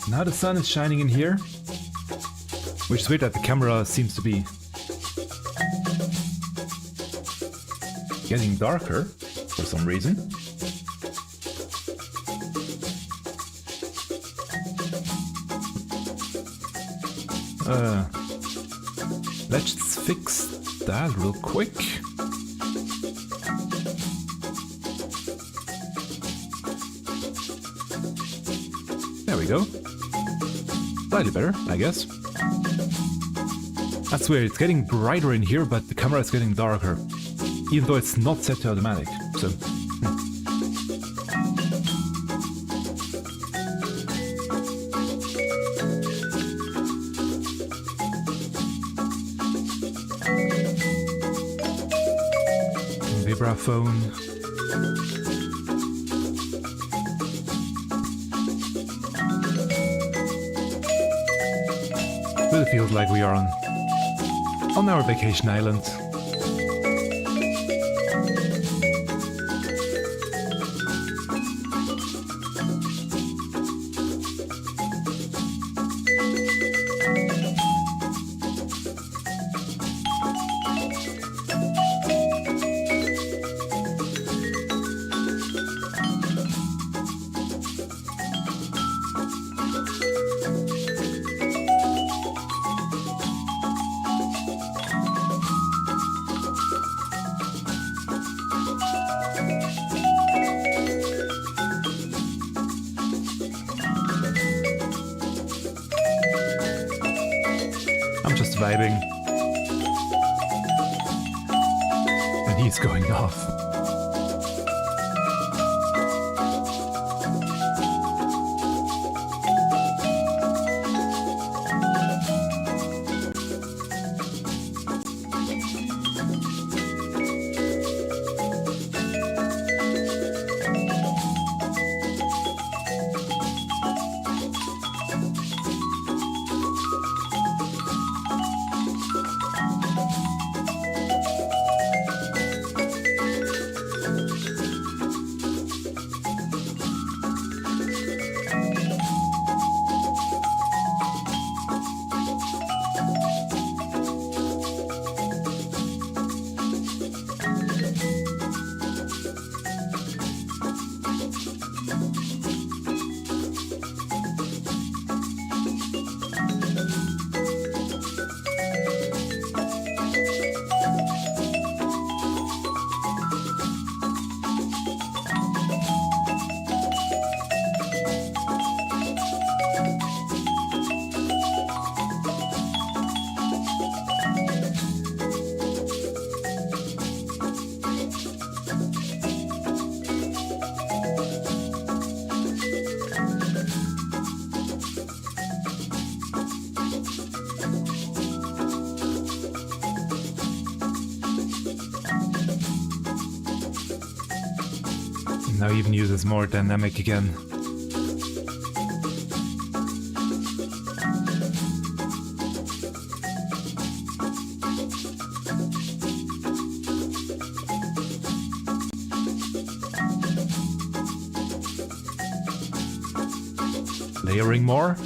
Now the sun is shining in here, which is weird that the camera seems to be getting darker for some reason. Let's fix that real quick. There we go. Slightly better, I guess. That's weird, it's getting brighter in here, but the camera is getting darker. Even though it's not set to automatic, so... Vibraphone. Really feels like we are on our vacation island. vibing. And he's going off. Now even uses more dynamic again. Layering more.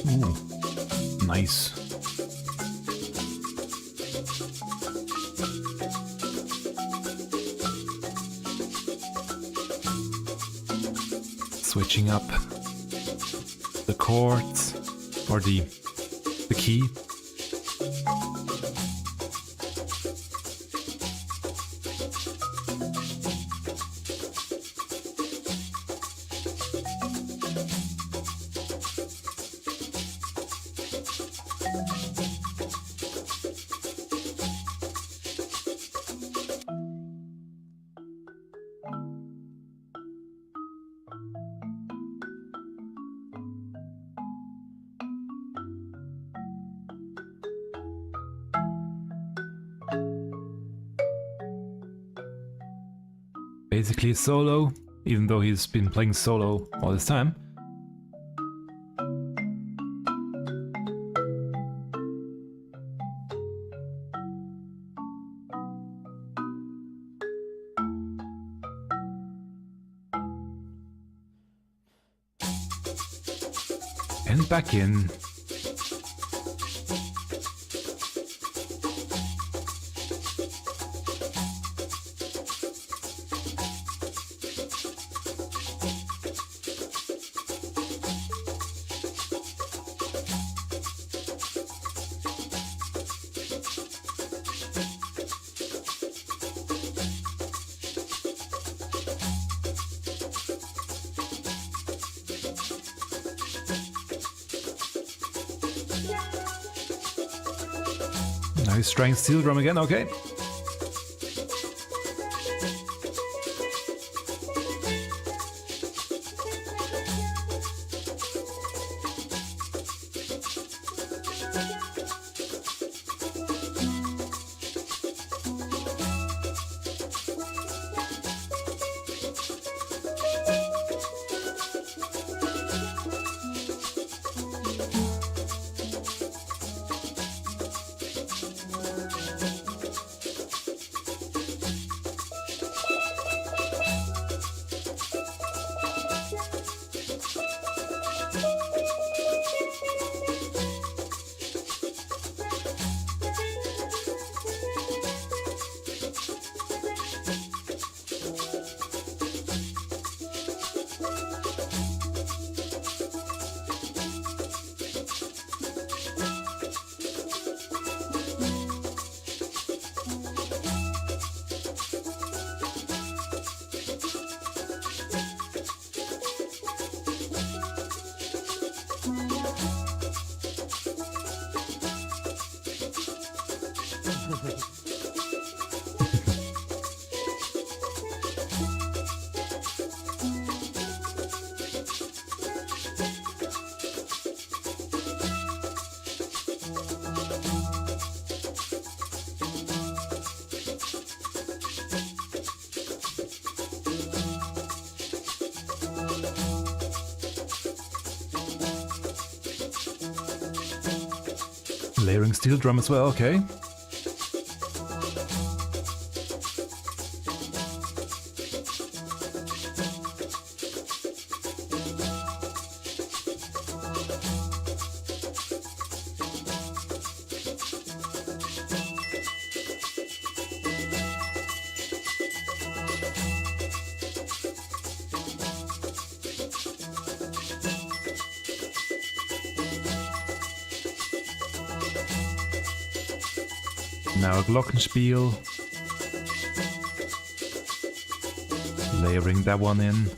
Ooh, nice. Switching up the chords or the key. Basically a solo, even though he's been playing solo all this time. And back in. Now he's trying steel drum again, okay. Layering steel drum as well, okay. Now a glockenspiel. Layering that one in.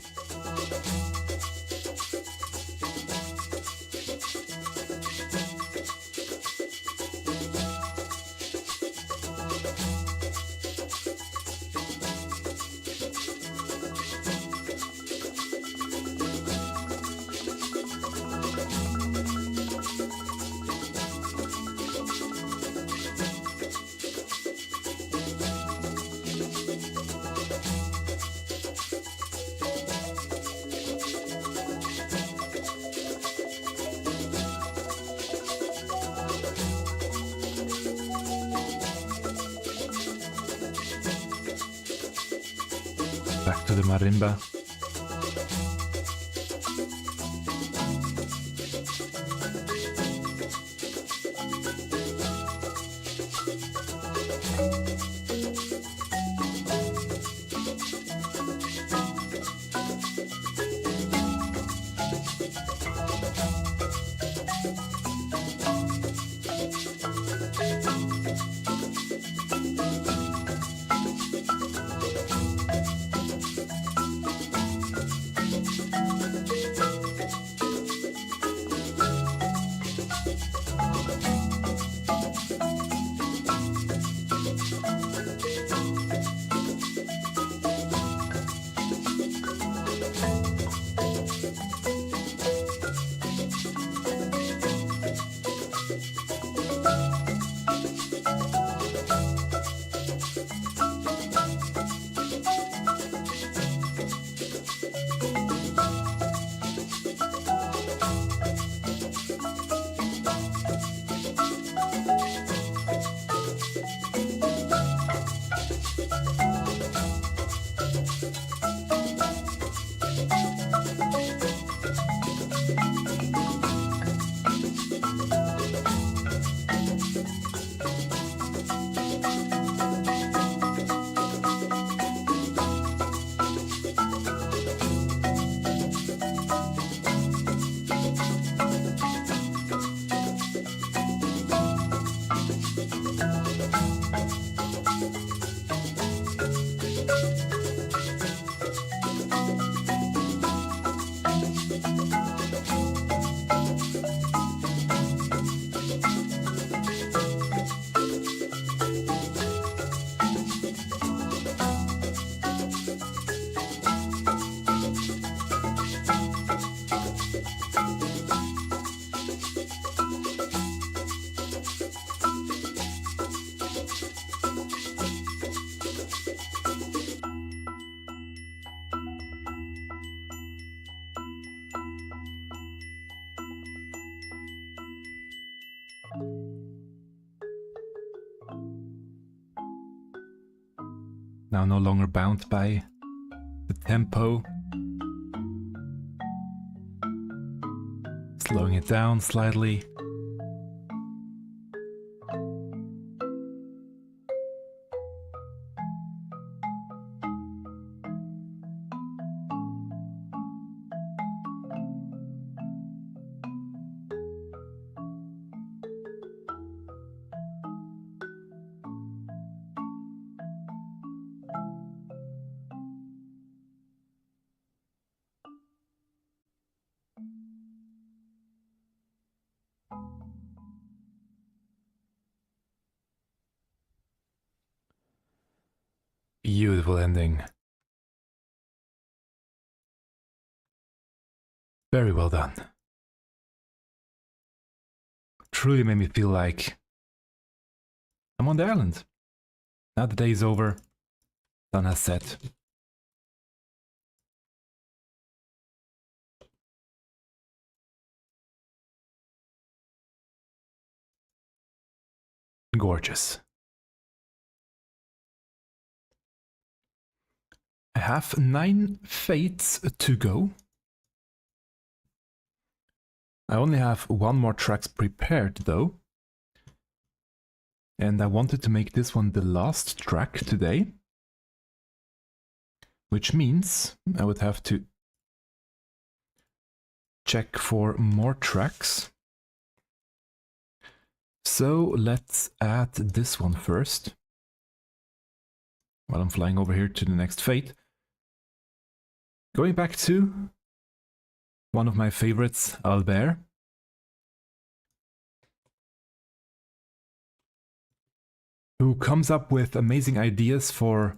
Back to the marimba. Now no longer bound by the tempo. Slowing it down slightly. Beautiful ending. Very well done. Truly made me feel like I'm on the island. Now the day is over, sun has set. Gorgeous. I have 9 fates to go. I only have 1 more tracks prepared though. And I wanted to make this one the last track today. Which means I would have to check for more tracks. So let's add this one first. While I'm flying over here to the next fate. Going back to one of my favorites, Albaer. Who comes up with amazing ideas for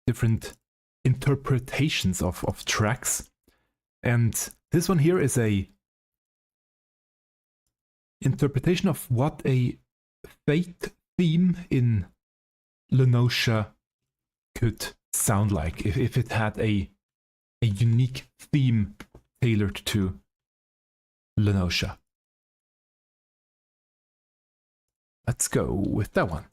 different interpretations of tracks. And this one here is a interpretation of what a fate theme in Noscea could sound like if it had a unique theme tailored to Noscea. Let's go with that one.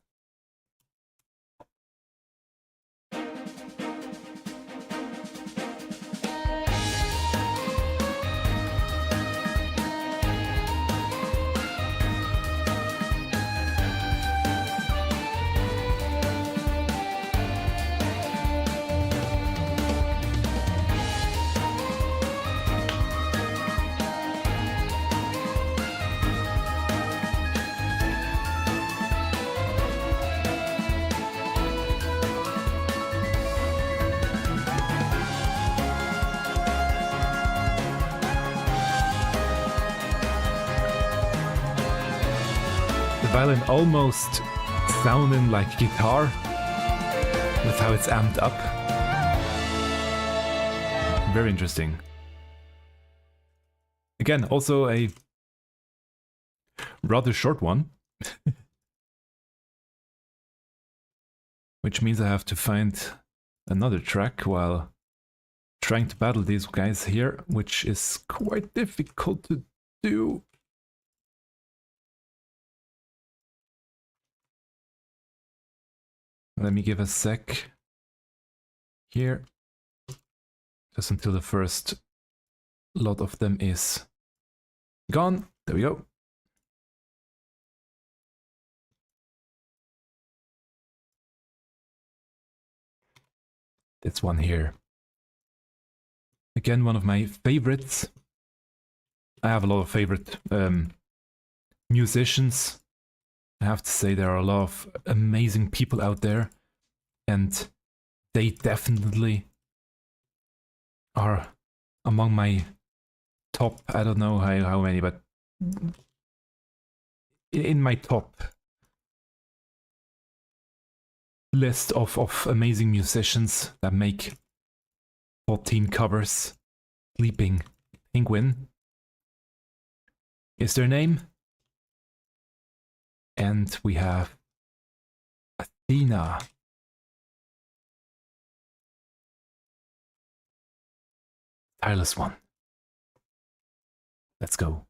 Violin almost sounding like guitar with how it's amped up. Very interesting. Again, also a rather short one. Which means I have to find another track while trying to battle these guys here, which is quite difficult to do. Let me give a sec here, just until the first lot of them is gone. There we go. This one here. Again, one of my favorites. I have a lot of favorite musicians. I have to say there are a lot of amazing people out there, and they definitely are among my top, I don't know how many, but in my top list of amazing musicians that make 14 covers. Sleeping Penguin is their name. And we have Athena. Tireless one. Let's go.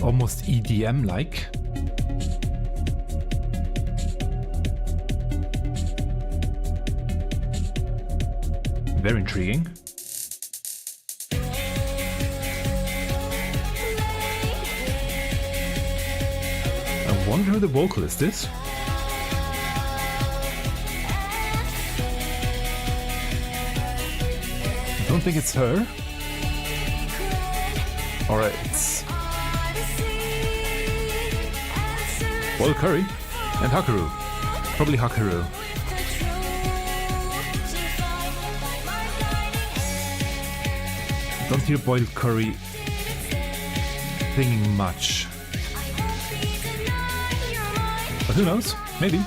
Almost EDM-like. Very intriguing. I wonder who the vocalist is. I don't think it's her. Or it's Curry and Hakaru. Probably Hakaru. Don't hear boiled curry singing much. But who knows? Maybe.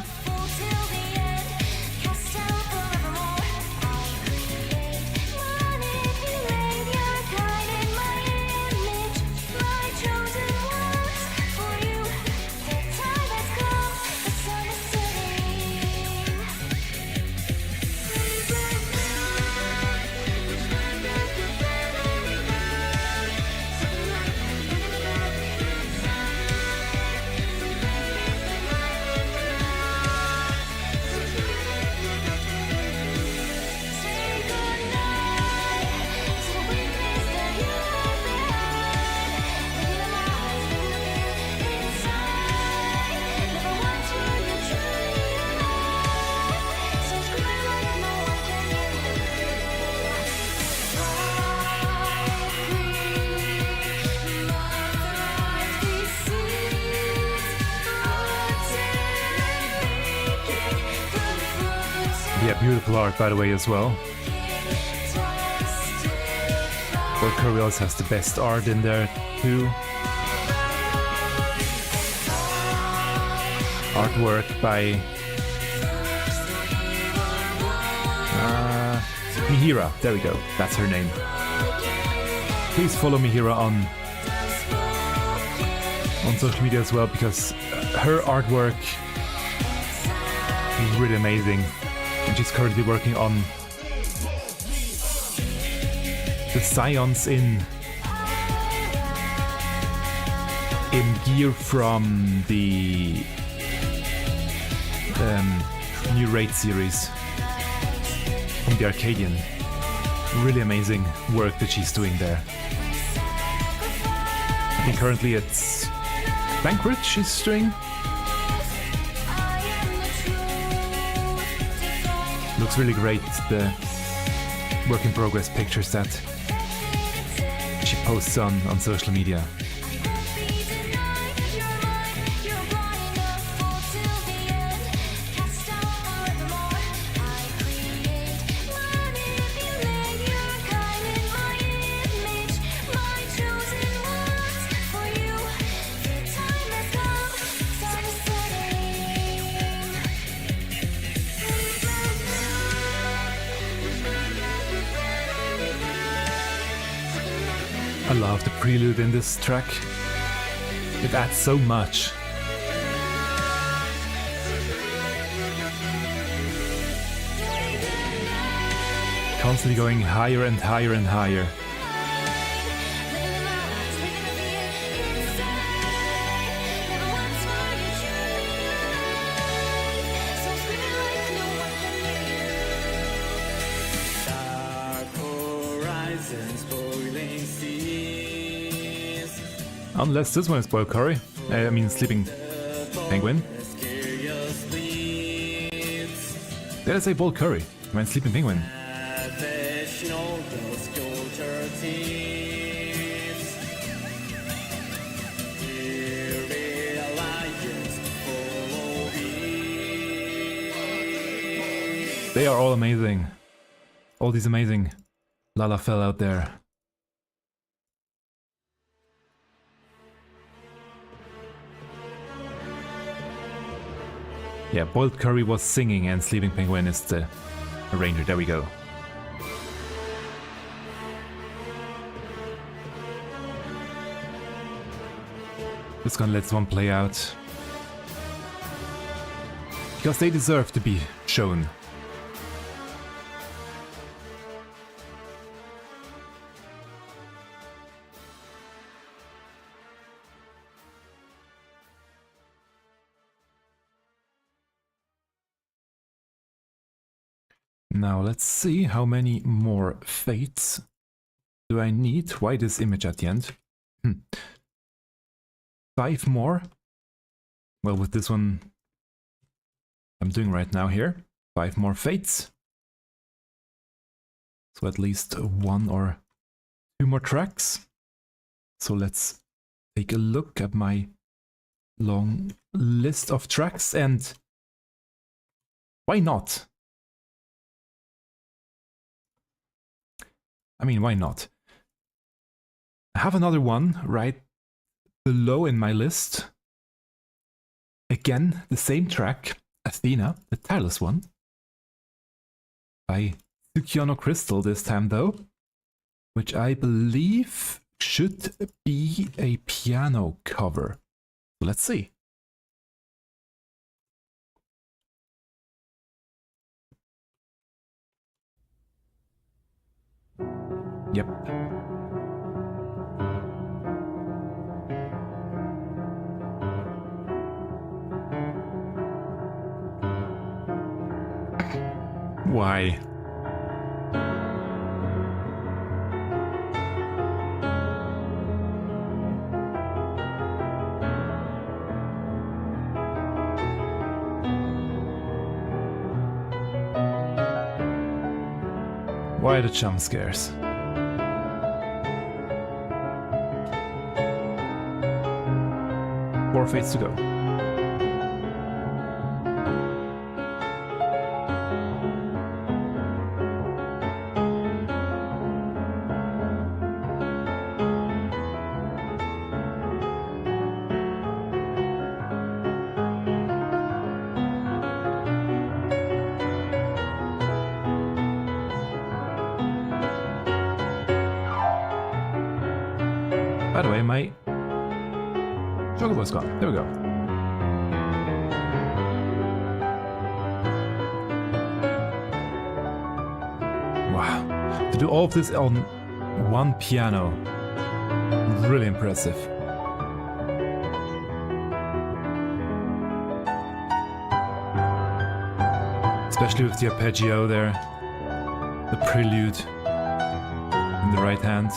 Yeah, beautiful art, by the way, as well. Orcheral also has the best art in there, too. Artwork by Mihira. There we go. That's her name. Please follow Mihira on social media as well, because her artwork is really amazing. And she's currently working on the Scions in gear from the new Raid series from the Arcadian. Really amazing work that she's doing there. I think currently it's Banquet she's doing. Looks really great, the work in progress pictures that she posts on social media. I love the prelude in this track. It adds so much. Constantly going higher and higher and higher. Unless this one is boiled curry. I mean sleeping penguin. Did I say boiled curry? I meant sleeping penguin. They are all amazing. All these amazing Lalafell out there. Yeah, boiled curry was singing and sleeping penguin is the arranger. There we go. Just gonna let this one play out. Because they deserve to be shown. Now let's see how many more fates do I need. Why this image at the end? 5 more. Well, with this one I'm doing right now here, 5 more fates. So at least 1 or 2 more tracks. So let's take a look at my long list of tracks, and why not? I mean, why not? I have another one right below in my list. Again, the same track, Athena, the Tireless one. By Tsukino Crystal this time though. Which I believe should be a piano cover. Let's see. Yep. Why? Why the jump scares? 4 fates to go. By the way, my chocobo's gone. There we go. Wow. To do all of this on one piano. Really impressive. Especially with the arpeggio there. The prelude in the right hand.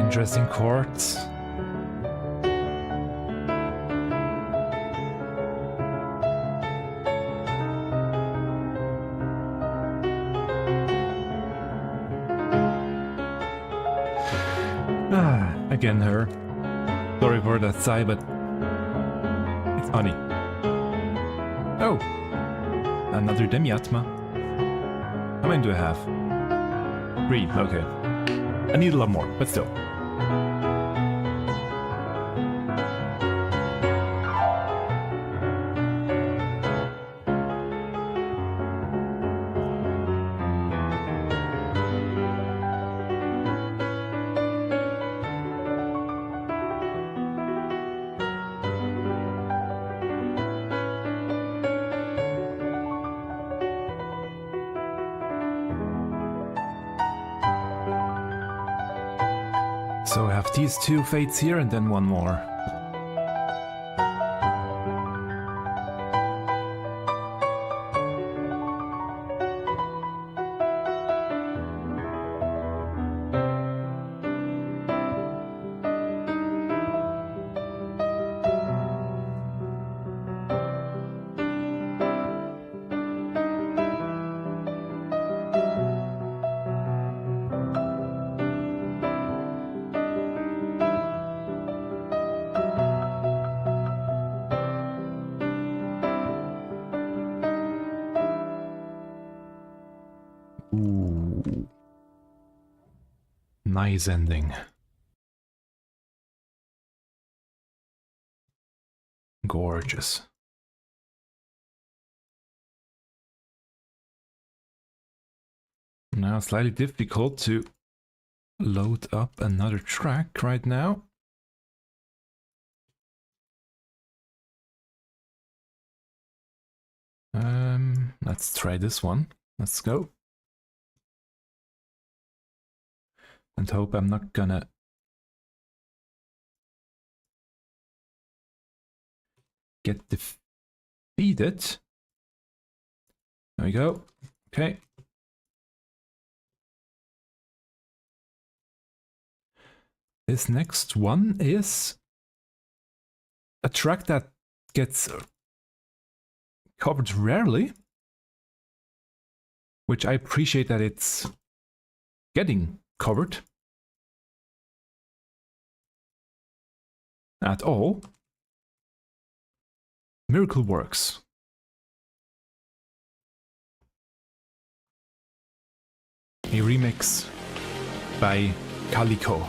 Interesting chords. Again her. Sorry for that sigh, but it's funny. Oh! Another Demi-Atma. How many do I have? 3, okay. I need a lot more, but still. So I have these 2 fates here and then one more. Ooh. Nice ending. Gorgeous. Now slightly difficult to load up another track right now. Let's try this one. Let's go. And hope I'm not gonna get defeated. There we go. Okay. This next one is a track that gets covered rarely, which I appreciate that it's getting covered at all. Miracle Works. A remix by Calico.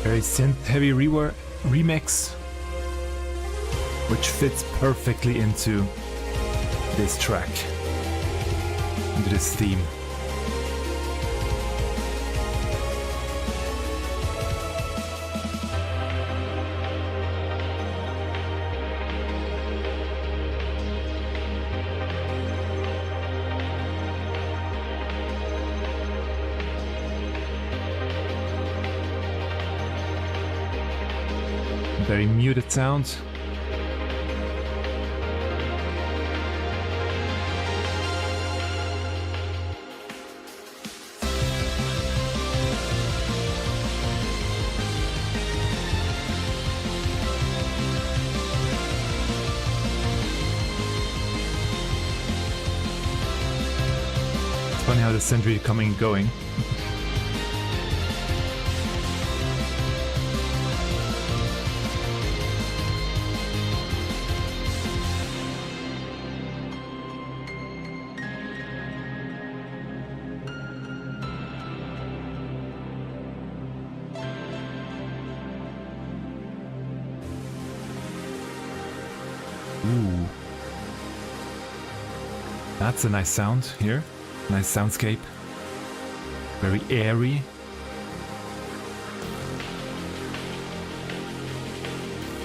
Very synth-heavy remix, which fits perfectly into this track, into this theme. Very muted sound. It's funny how the century coming and going. Ooh. That's a nice sound here. Nice soundscape. Very airy.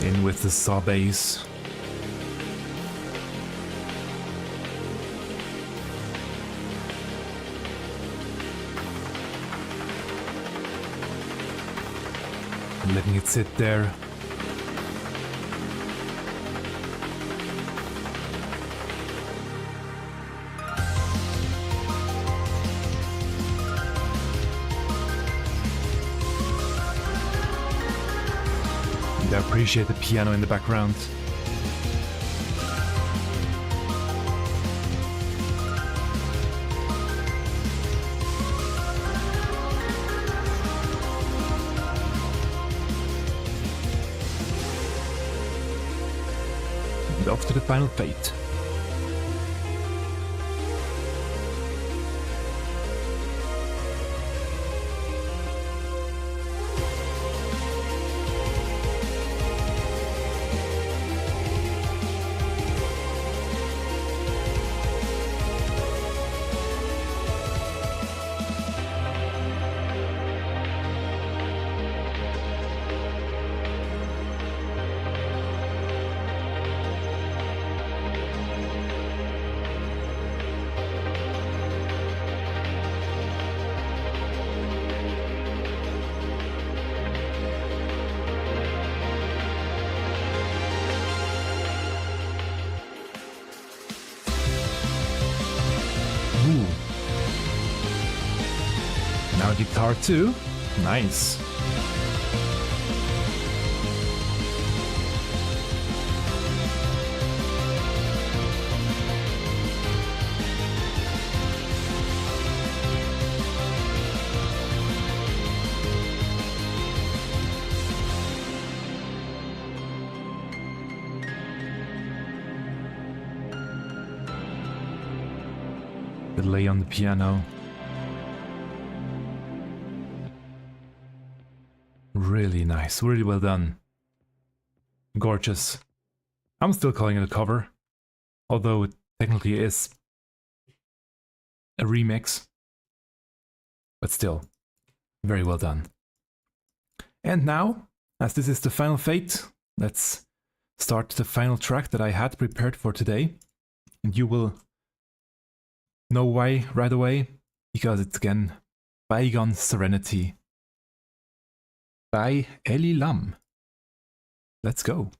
In with the saw bass. Letting it sit there. I appreciate the piano in the background. And off to the final fate. guitar too. Nice. Delay on the piano. Really nice, really well done. Gorgeous. I'm still calling it a cover, although it technically is a remix. But still, very well done. And now, as this is the final fate, let's start the final track that I had prepared for today. And you will know why right away, because it's again Bygone Serenity by Elie Lam. Let's go.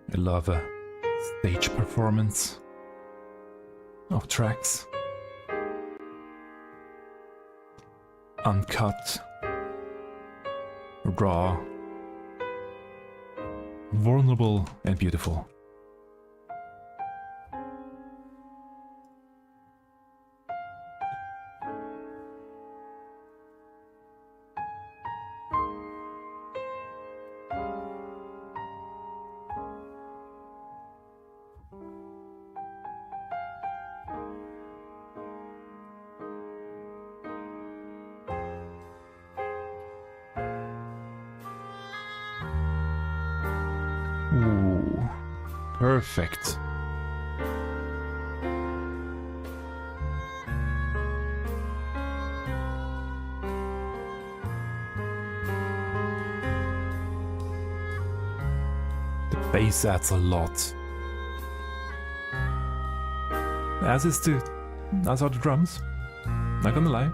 I love a stage performance of tracks. Uncut, raw, vulnerable and beautiful. Ooh, perfect. The bass adds a lot. As are the drums, not gonna lie.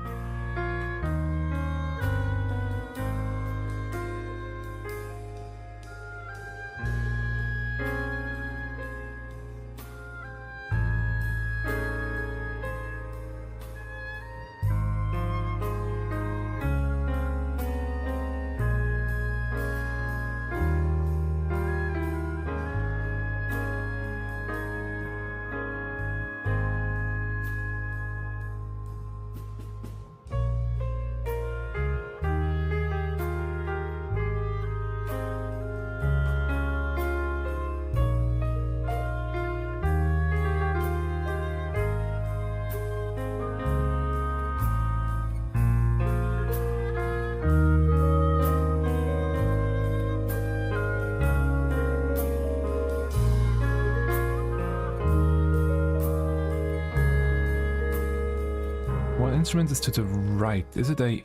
What instrument is to the right? Is it a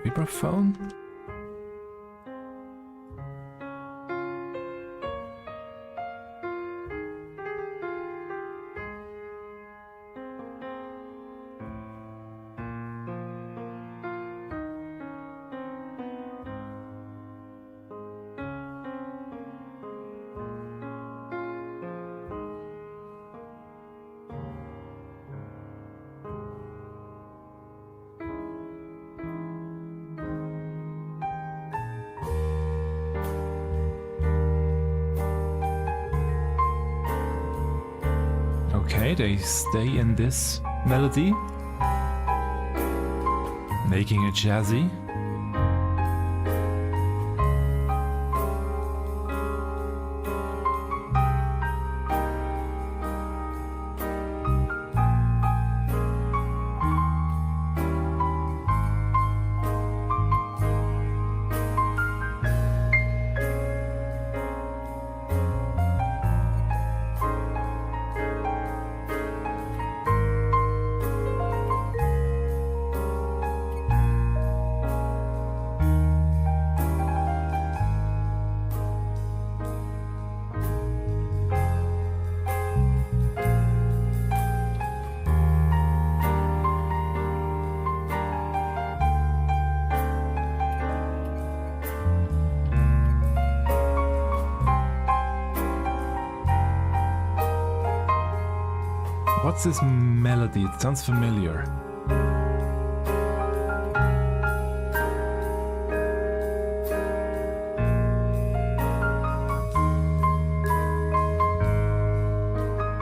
vibraphone? Okay, they stay in this melody, making it jazzy. What's this melody? It sounds familiar.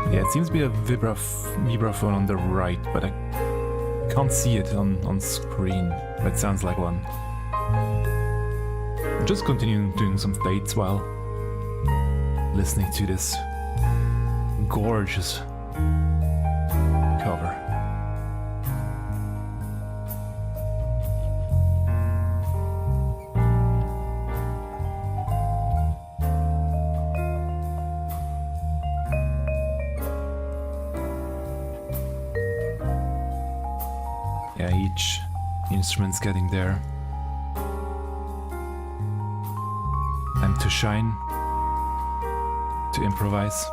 Yeah, it seems to be a vibraphone on the right, but I can't see it on screen. That sounds like one. I'm just continuing doing some fades while listening to this gorgeous cover. Yeah, each instrument's getting there. Time to shine, to improvise.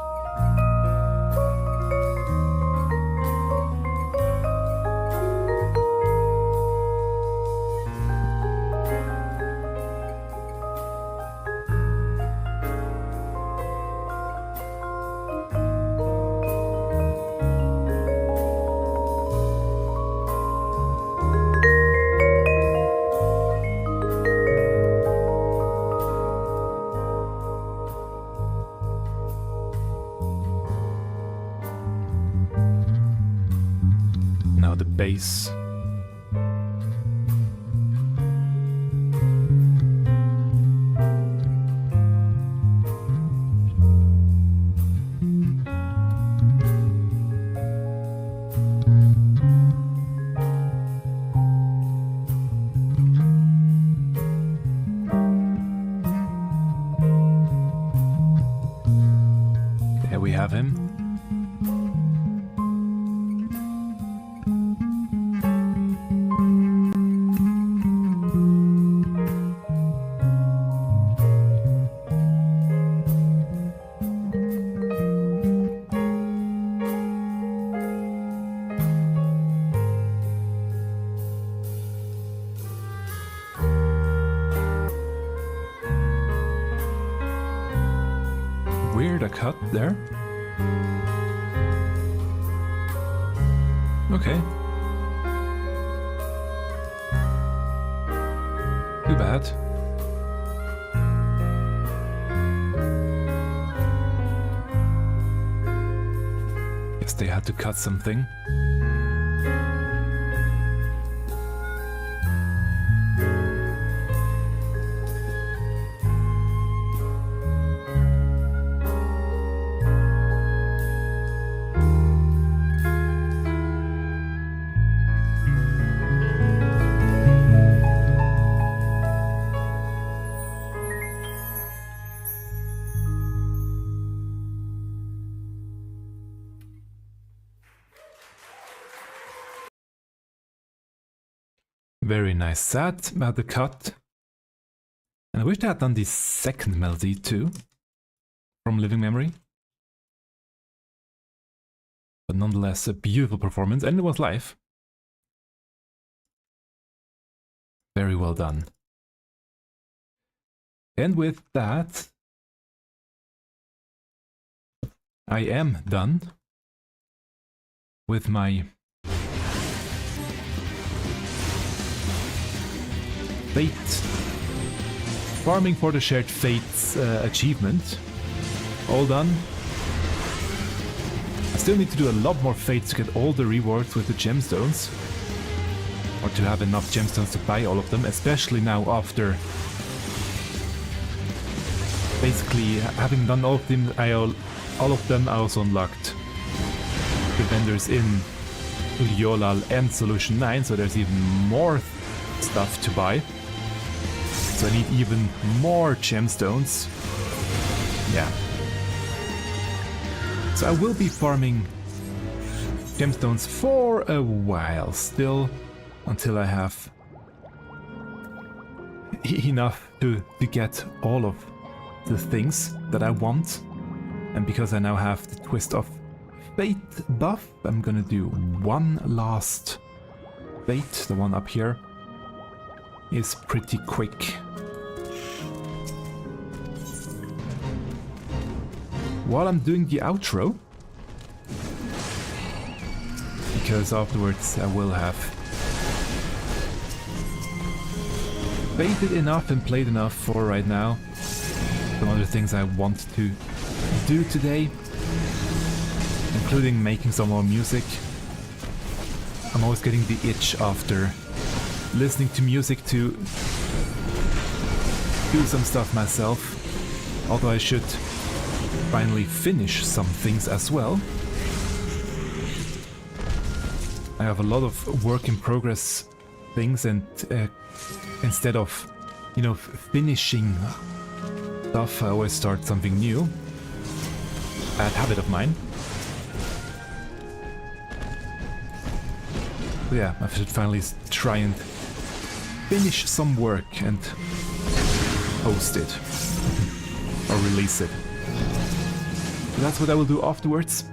Bass. There we have him. Weird, a cut there. Okay. Too bad. Guess they had to cut something. Very nice. Sad about the cut. And I wish they had done the second melody too, from living memory. But nonetheless, a beautiful performance, and it was live. Very well done. And with that, I am done with my Fate. Farming for the Shared Fates achievement. All done. I still need to do a lot more fates to get all the rewards with the gemstones. Or to have enough gemstones to buy all of them, especially now after basically having done all of them, I also unlocked the vendors in Uliolal and Solution 9, so there's even more stuff to buy. So I need even more gemstones. Yeah. So I will be farming gemstones for a while still, until I have enough to get all of the things that I want. And because I now have the Twist of Fate buff, I'm gonna do one last fate. The one up here is pretty quick. While I'm doing the outro, because afterwards I will have faded enough and played enough for right now. Some other things I want to do today, including making some more music. I'm always getting the itch after listening to music to do some stuff myself, although I should finally finish some things as well. I have a lot of work in progress things, and instead of, you know, finishing stuff, I always start something new. Bad habit of mine. So yeah, I should finally try and finish some work and post it or release it. So that's what I will do afterwards.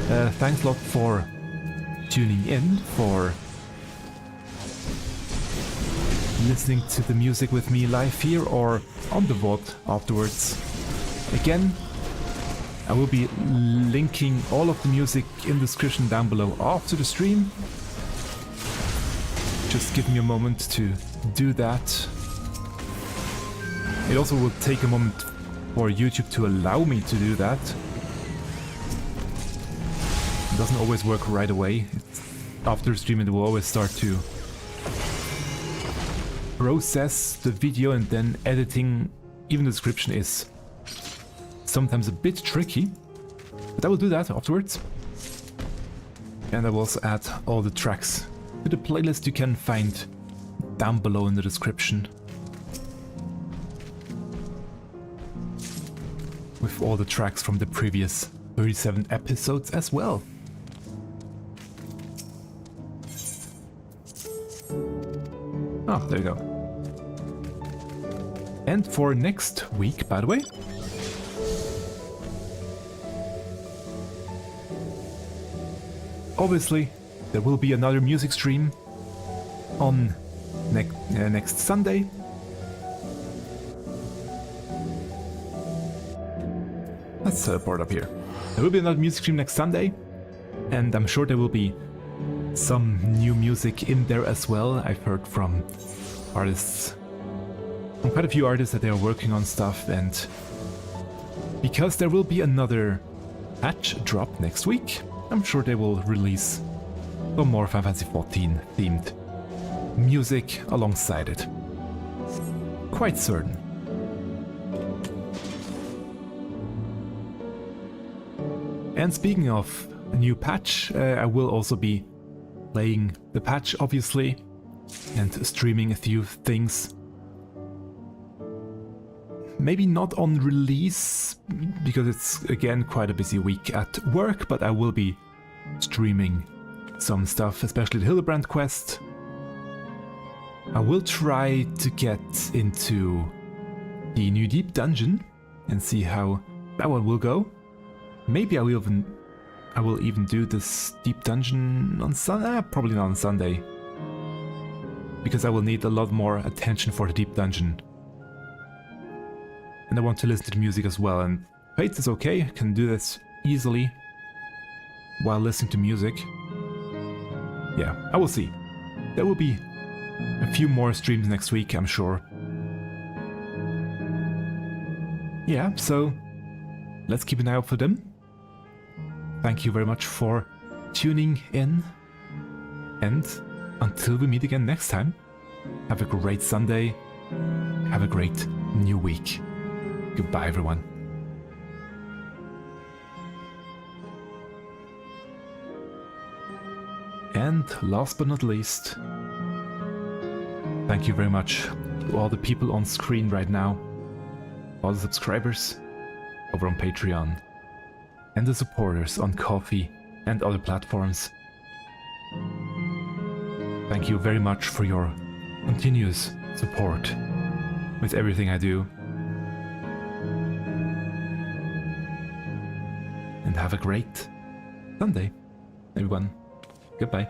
Thanks a lot for tuning in, for listening to the music with me live here or on the VOD afterwards. Again, I will be linking all of the music in the description down below after the stream. Just give me a moment to do that. It also will take a moment for YouTube to allow me to do that. It doesn't always work right away. After streaming, it will always start to process the video, and then editing, even the description, is sometimes a bit tricky. But I will do that afterwards. And I will also add all the tracks to the playlist you can find down below in the description, with all the tracks from the previous 37 episodes as well. Oh, there you go. And for next week, by the way, obviously there will be another music stream on next Sunday. Let's teleport up here. There will be another music stream next Sunday, and I'm sure there will be some new music in there as well. I've heard from artists, from quite a few artists, that they are working on stuff, and because there will be another patch drop next week, I'm sure they will release some more Final Fantasy XIV themed music alongside it. Quite certain. And speaking of a new patch, I will also be playing the patch, obviously, and streaming a few things. Maybe not on release, because it's again quite a busy week at work, but I will be streaming some stuff, especially the Hildebrand quest. I will try to get into the new deep dungeon and see how that one will go. Maybe I will even do this deep dungeon on Sunday. Probably not on Sunday, because I will need a lot more attention for the deep dungeon. And I want to listen to the music as well, and Paved is okay, I can do this easily while listening to music. Yeah, I will see. There will be a few more streams next week, I'm sure. Yeah, so let's keep an eye out for them. Thank you very much for tuning in, and until we meet again next time, have a great Sunday, have a great new week. Goodbye, everyone. And last but not least, thank you very much to all the people on screen right now, all the subscribers over on Patreon, and the supporters on Ko-fi and other platforms. Thank you very much for your continuous support with everything I do. And have a great Sunday, everyone. Goodbye.